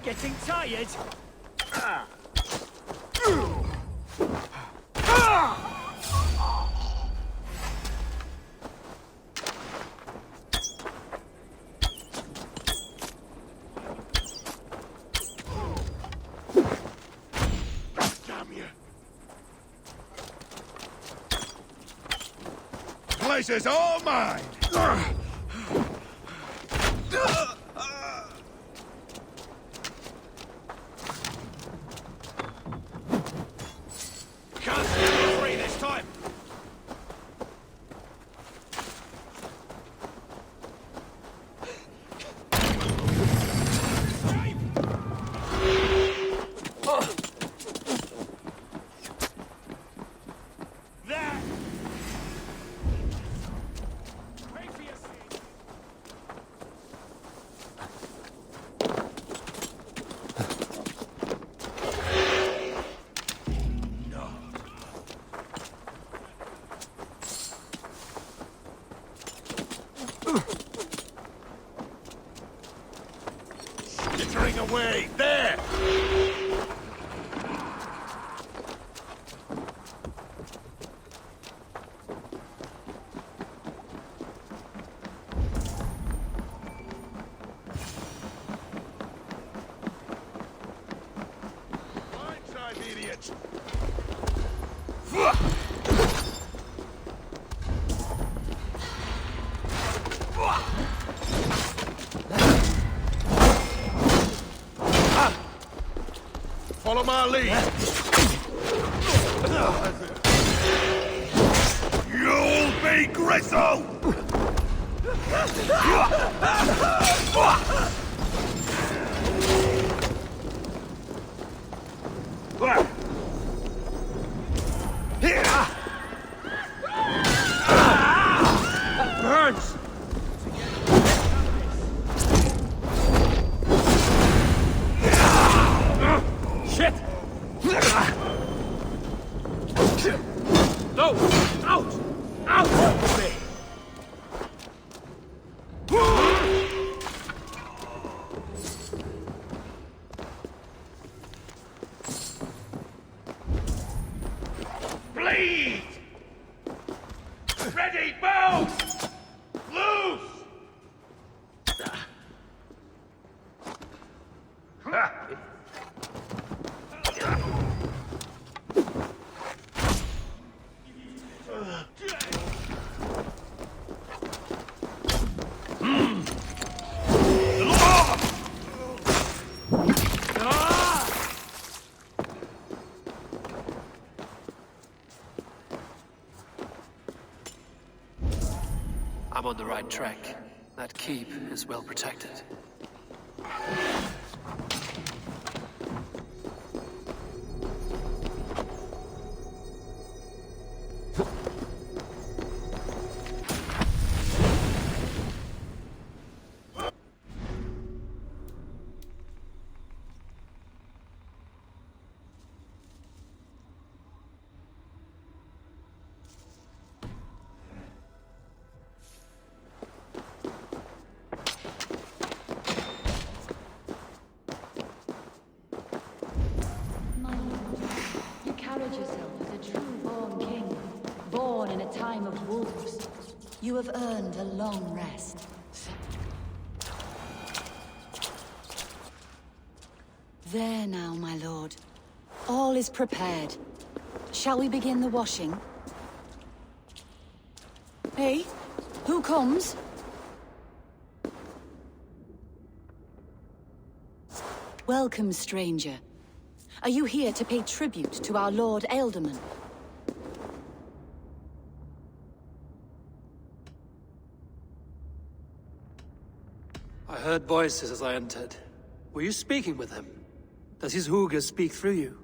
Getting tired? Damn you! Place is all mine! Skittering away! There! Blindside, idiots! Follow my lead. You'll be gristle! Burns! Shit! No! Out! Out of me! Bleed! Ready, bow! Loose! I'm on the right track. That keep is well protected. You have earned a long rest. There now, my lord. All is prepared. Shall we begin the washing? Hey, who comes? Welcome, stranger. Are you here to pay tribute to our Lord Alderman? I heard voices as I entered. Were you speaking with him? Does his hooga speak through you?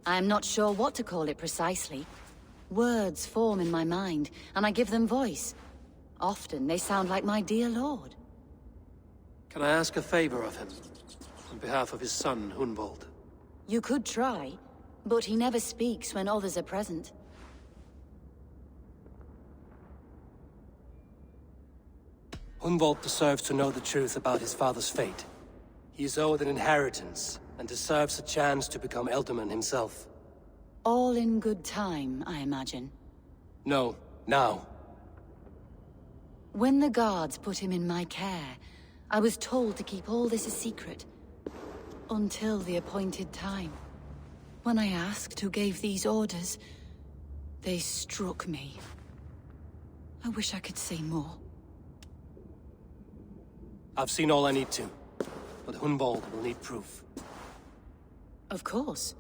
I'm not sure what to call it precisely. Words form in my mind, and I give them voice. Often they sound like my dear lord. Can I ask a favor of him? On behalf of his son, Hunwald. You could try, but he never speaks when others are present. Hunwald deserves to know the truth about his father's fate. He is owed an inheritance, and deserves a chance to become Elderman himself. All in good time, I imagine. No, now. When the guards put him in my care, I was told to keep all this a secret. Until the appointed time. When I asked who gave these orders, they struck me. I wish I could say more. I've seen all I need to, but Hunwald will need proof. Of course.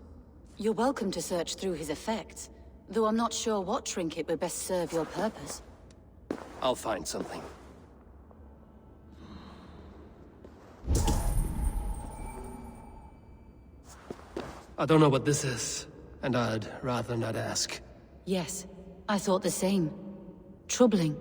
You're welcome to search through his effects, though I'm not sure what trinket would best serve your purpose. I'll find something. I don't know what this is, and I'd rather not ask. Yes, I thought the same. Troubling.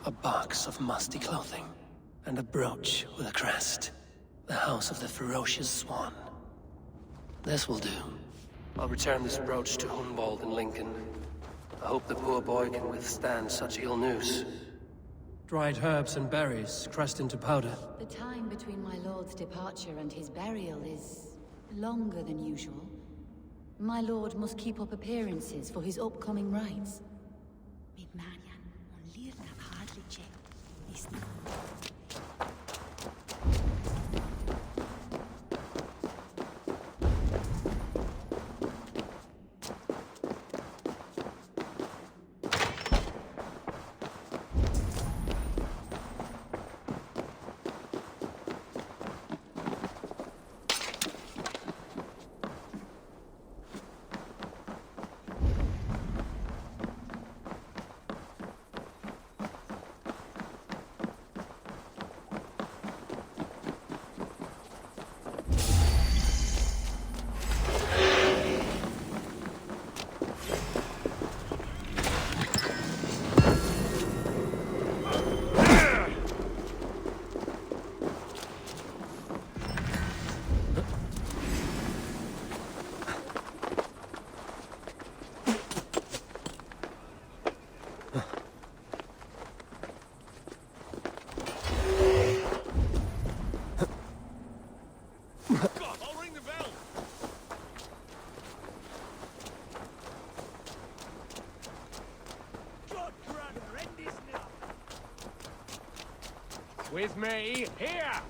A box of musty clothing, and a brooch with a crest. The House of the Ferocious Swan. This will do. I'll return this brooch to Hunwald in Lincoln. I hope the poor boy can withstand such ill news. Dried herbs and berries pressed into powder. The time between my lord's departure and his burial is longer than usual. My lord must keep up appearances for his upcoming rites. With me, here!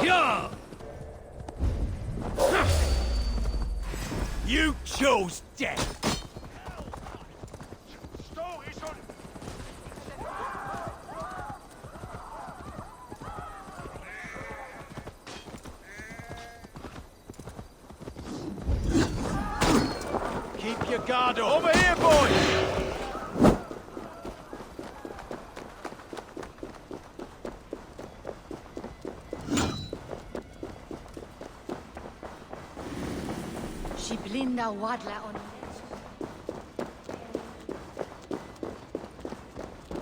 Yeah! You chose death! Keep your guard up. Over here, boys! She blinda wadla on.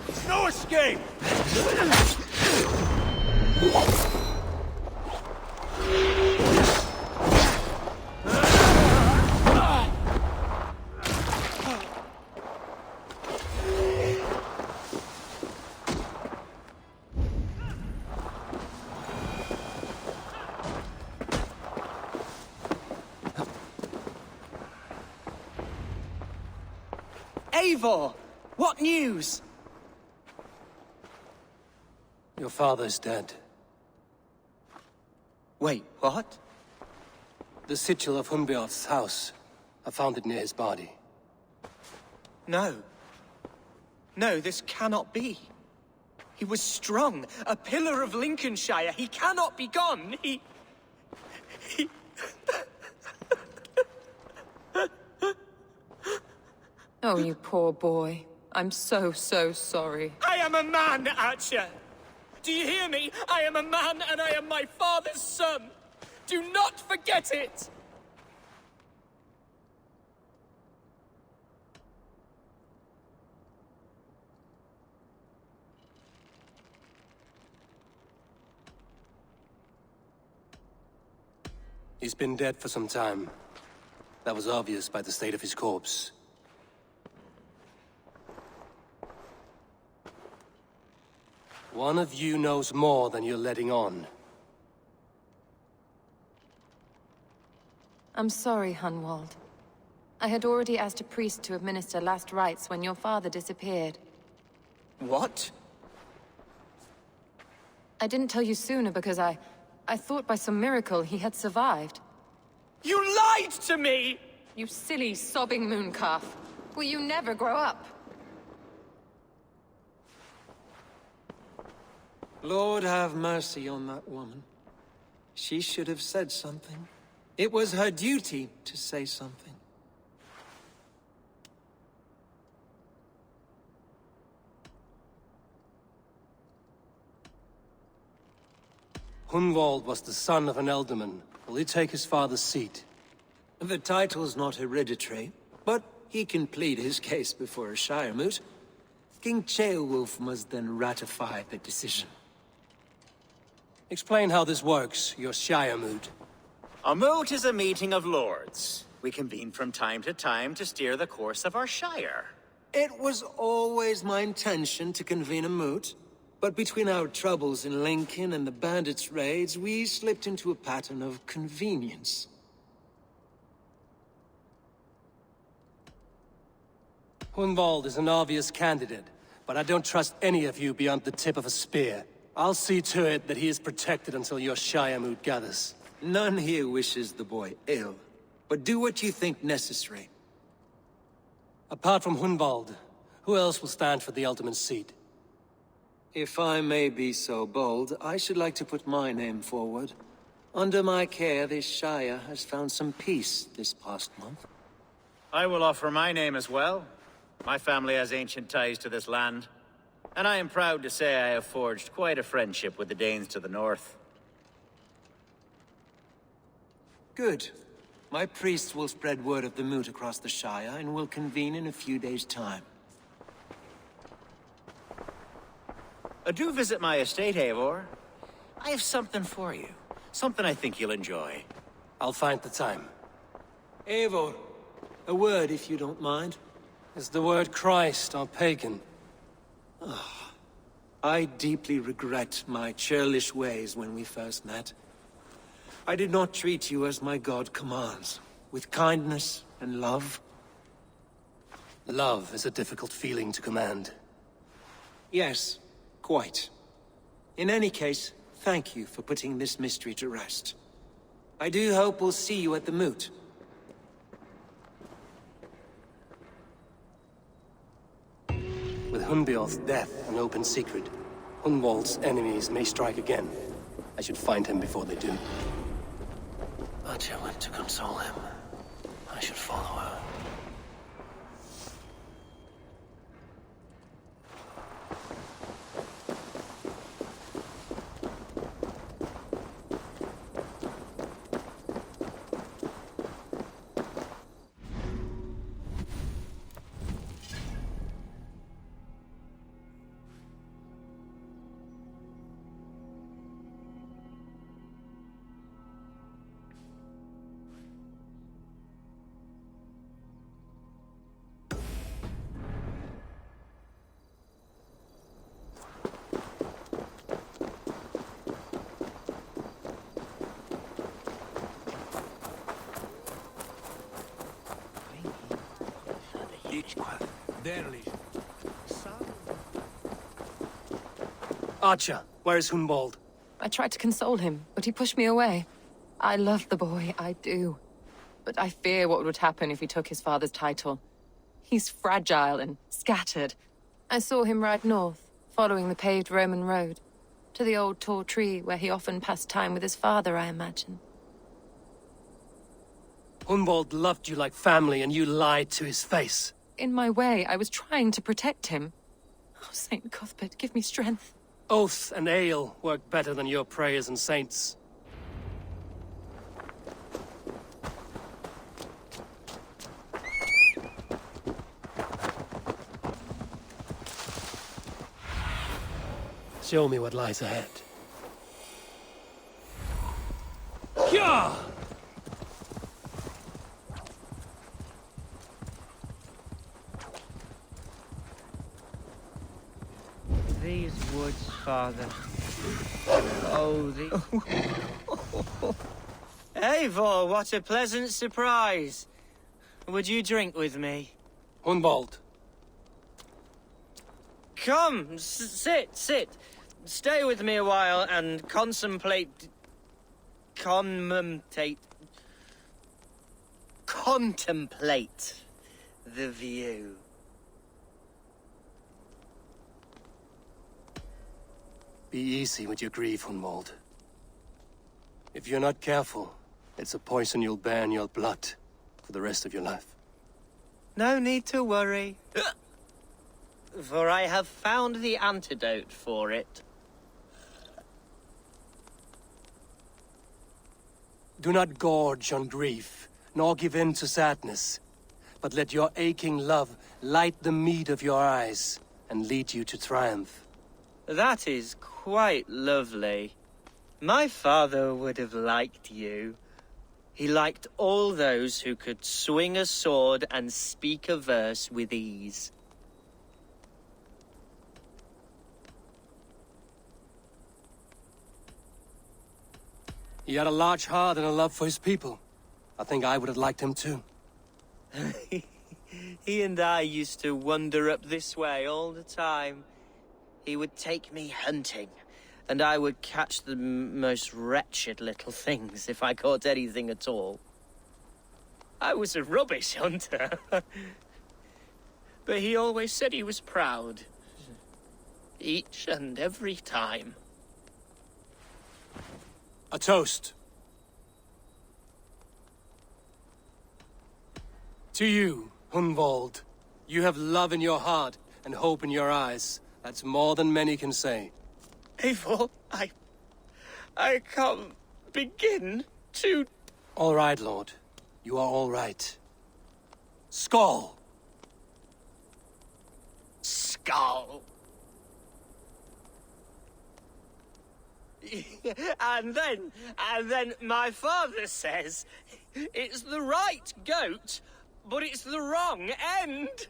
There's no escape! Eivor! What news? Your father's dead. Wait, what? The sigil of Hunbeoth's house. I found it near his body. No. No, this cannot be. He was strong, a pillar of Lincolnshire. He cannot be gone. He... Oh, you poor boy. I'm so sorry. I am a man, Archer! Do you hear me? I am a man and I am my father's son! Do not forget it! He's been dead for some time. That was obvious by the state of his corpse. One of you knows more than you're letting on. I'm sorry, Hunwald. I had already asked a priest to administer last rites when your father disappeared. What? I didn't tell you sooner because I thought by some miracle he had survived. You lied to me! You silly, sobbing mooncalf. Will you never grow up? Lord have mercy on that woman. She should have said something. It was her duty to say something. Hunwald was the son of an ealdorman. Will he take his father's seat? The title's not hereditary, but he can plead his case before a shire moot. King Ceolwulf must then ratify the decision. Explain how this works, your shire moot. A moot is a meeting of lords. We convene from time to time to steer the course of our shire. It was always my intention to convene a moot, but between our troubles in Lincoln and the bandits' raids, we slipped into a pattern of convenience. Hunwald is an obvious candidate, but I don't trust any of you beyond the tip of a spear. I'll see to it that he is protected until your shire moot gathers. None here wishes the boy ill, but do what you think necessary. Apart from Hunwald, who else will stand for the ealdorman's seat? If I may be so bold, I should like to put my name forward. Under my care, this shire has found some peace this past month. I will offer my name as well. My family has ancient ties to this land, and I am proud to say I have forged quite a friendship with the Danes to the north. Good. My priests will spread word of the moot across the shire, and will convene in a few days' time. Do visit my estate, Eivor. I have something for you. Something I think you'll enjoy. I'll find the time. Eivor, a word if you don't mind. Is the word Christ or pagan? I deeply regret my churlish ways when we first met. I did not treat you as my god commands, with kindness and love. Love is a difficult feeling to command. Yes, quite. In any case, thank you for putting this mystery to rest. I do hope we'll see you at the moot. With Hunbeoth's death an open secret, Hunwald's enemies may strike again. I should find him before they do. Archer went to console him. I should follow her. Archer, where is Hunwald? I tried to console him, but he pushed me away. I love the boy, I do. But I fear what would happen if he took his father's title. He's fragile and scattered. I saw him ride north, following the paved Roman road. To the old tall tree where he often passed time with his father, I imagine. Hunwald loved you like family, and you lied to his face. In my way, I was trying to protect him. Oh, Saint Cuthbert, give me strength. Oath and ale work better than your prayers and saints. Show me what lies ahead. Yeah! These woods, father. Oh, the... Eivor, what a pleasant surprise. Would you drink with me? Hunwald. Come, sit. Stay with me a while and contemplate the view. Be easy with your grief, Hunwald. If you're not careful, it's a poison you'll bear in your blood for the rest of your life. No need to worry, for I have found the antidote for it. Do not gorge on grief, nor give in to sadness, but let your aching love light the mead of your eyes and lead you to triumph. That is quite lovely. My father would have liked you. He liked all those who could swing a sword and speak a verse with ease. He had a large heart and a love for his people. I think I would have liked him too. He and I used to wander up this way all the time. He would take me hunting, and I would catch the most wretched little things if I caught anything at all. I was a rubbish hunter. But he always said he was proud. Each and every time. A toast. To you, Hunwald. You have love in your heart and hope in your eyes. That's more than many can say. Eivor, I can't begin to... All right, Lord. You are all right. Skull! Skull! And then my father says it's the right goat, but it's the wrong end.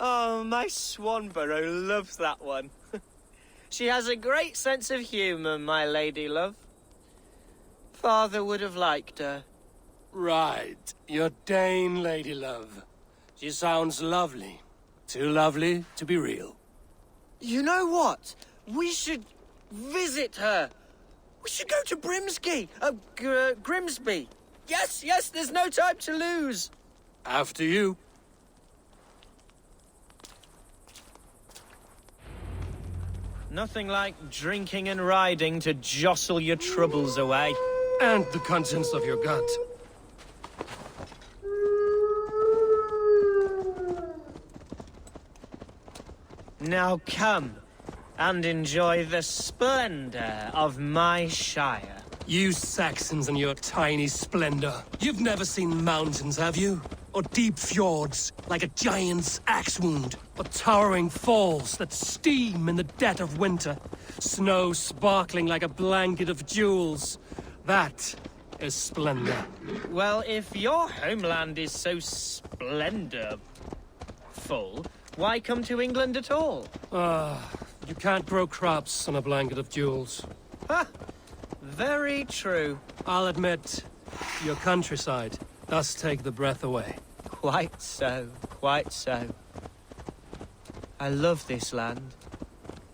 Oh, my Swanborough loves that one. She has a great sense of humour, my lady love. Father would have liked her. Right. Your Dane lady love. She sounds lovely. Too lovely to be real. You know what? We should visit her. We should go to Grimsby. Yes, there's no time to lose. After you. Nothing like drinking and riding to jostle your troubles away. And the contents of your gut. Now come and enjoy the splendor of my shire. You Saxons and your tiny splendor. You've never seen mountains, have you? Or deep fjords, like a giant's axe wound. Or towering falls that steam in the dead of winter. Snow sparkling like a blanket of jewels. That is splendor. Well, if your homeland is so splendorful, why come to England at all? You can't grow crops on a blanket of jewels. Ha! Very true. I'll admit, your countryside does take the breath away. Quite so. Quite so. I love this land.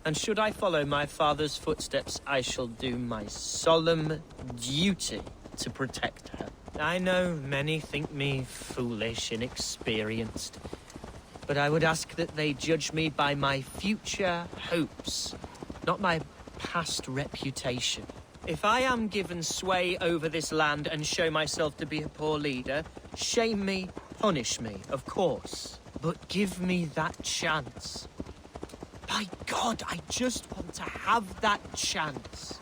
And should I follow my father's footsteps, I shall do my solemn duty to protect her. I know many think me foolish, inexperienced, but I would ask that they judge me by my future hopes, not my past reputation. If I am given sway over this land and show myself to be a poor leader, shame me, punish me, of course, but give me that chance. By God, I just want to have that chance.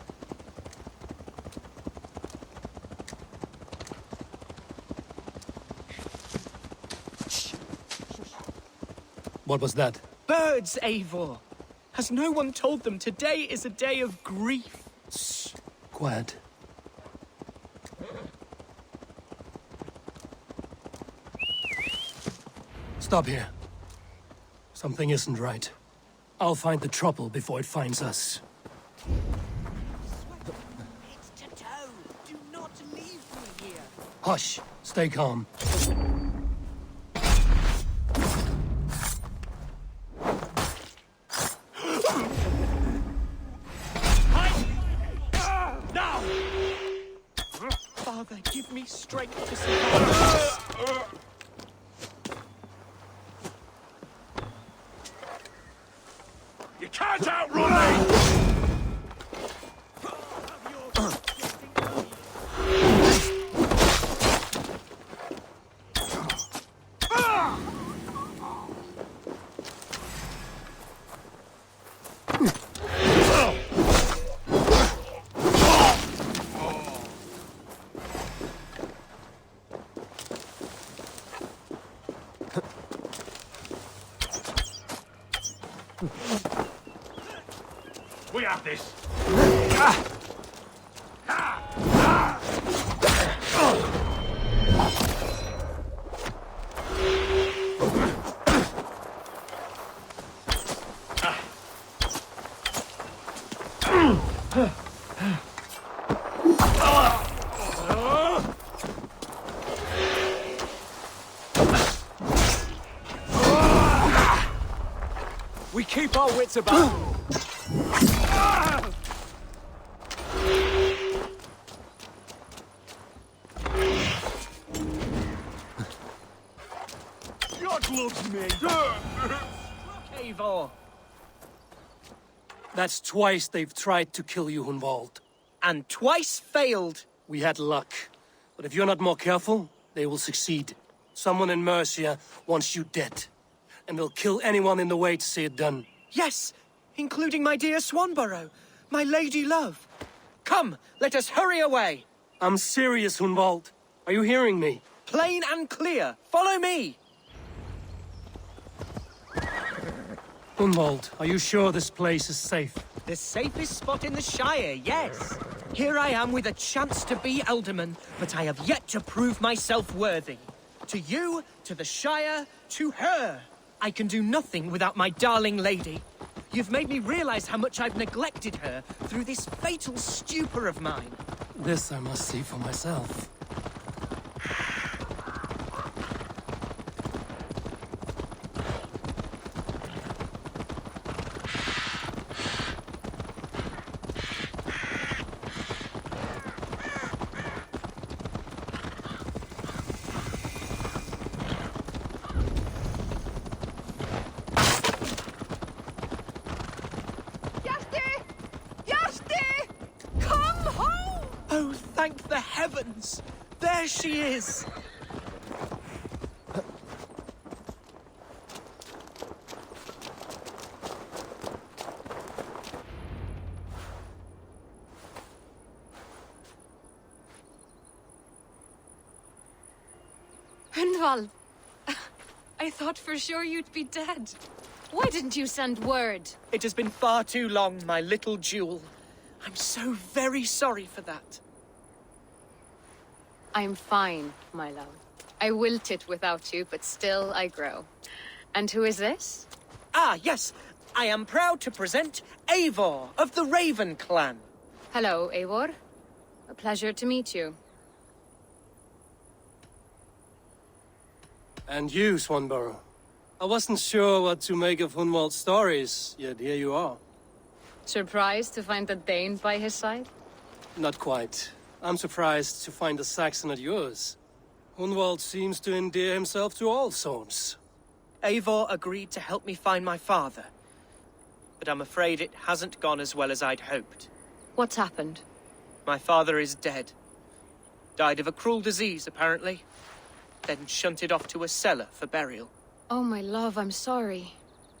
What was that? Birds, Eivor! Has no one told them today is a day of grief? Shh. Quiet. Stop here. Something isn't right. I'll find the trouble before it finds us. It's to toe. Do not leave me here. Hush. Stay calm. Now! Father, give me strength to survive. You can't outrun me! We have this. We keep our wits about. God loves me. Eivor. That's twice they've tried to kill you, Hunwald. And twice failed. We had luck. But if you're not more careful, they will succeed. Someone in Mercia wants you dead. And they'll kill anyone in the way to see it done. Yes, including my dear Swanborough, my lady love. Come, let us hurry away. I'm serious, Hunwald. Are you hearing me? Plain and clear. Follow me. Hunwald, are you sure this place is safe? The safest spot in the Shire, yes. Here I am with a chance to be Alderman, but I have yet to prove myself worthy. To you, to the Shire, to her. I can do nothing without my darling lady. You've made me realize how much I've neglected her through this fatal stupor of mine. This I must see for myself. Oh, thank the heavens! There she is! Hunwald, I thought for sure you'd be dead. Why didn't you send word? It has been far too long, my little jewel. I'm so very sorry for that. I'm fine, my love. I wilted without you, but still I grow. And who is this? Ah, yes. I am proud to present Eivor of the Raven clan. Hello, Eivor. A pleasure to meet you. And you, Swanborough. I wasn't sure what to make of Hunwald's stories, yet here you are. Surprised to find a Dane by his side? Not quite. I'm surprised to find a Saxon at yours. Hunwald seems to endear himself to all sorts. Eivor agreed to help me find my father. But I'm afraid it hasn't gone as well as I'd hoped. What's happened? My father is dead. Died of a cruel disease, apparently. Then shunted off to a cellar for burial. Oh, my love, I'm sorry.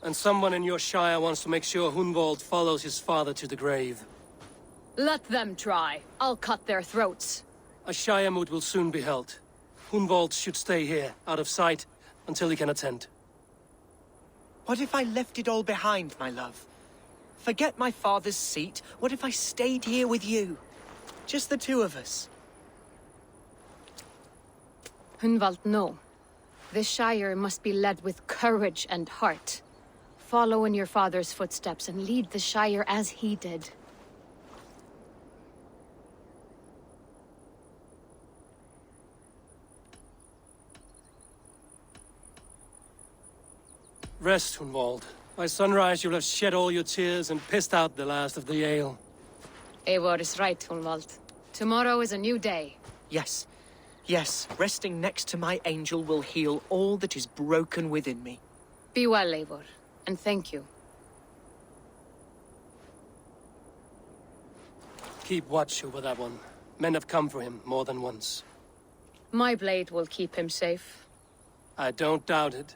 And someone in your shire wants to make sure Hunwald follows his father to the grave. Let them try. I'll cut their throats. A shire moot will soon be held. Hunwald should stay here, out of sight, until he can attend. What if I left it all behind, my love? Forget my father's seat. What if I stayed here with you? Just the two of us. Hunwald, no. This Shire must be led with courage and heart. Follow in your father's footsteps and lead the Shire as he did. Rest, Hunwald. By sunrise you'll have shed all your tears and pissed out the last of the ale. Eivor is right, Hunwald. Tomorrow is a new day. Yes. Yes, resting next to my angel will heal all that is broken within me. Be well, Eivor, and thank you. Keep watch over that one. Men have come for him more than once. My blade will keep him safe. I don't doubt it.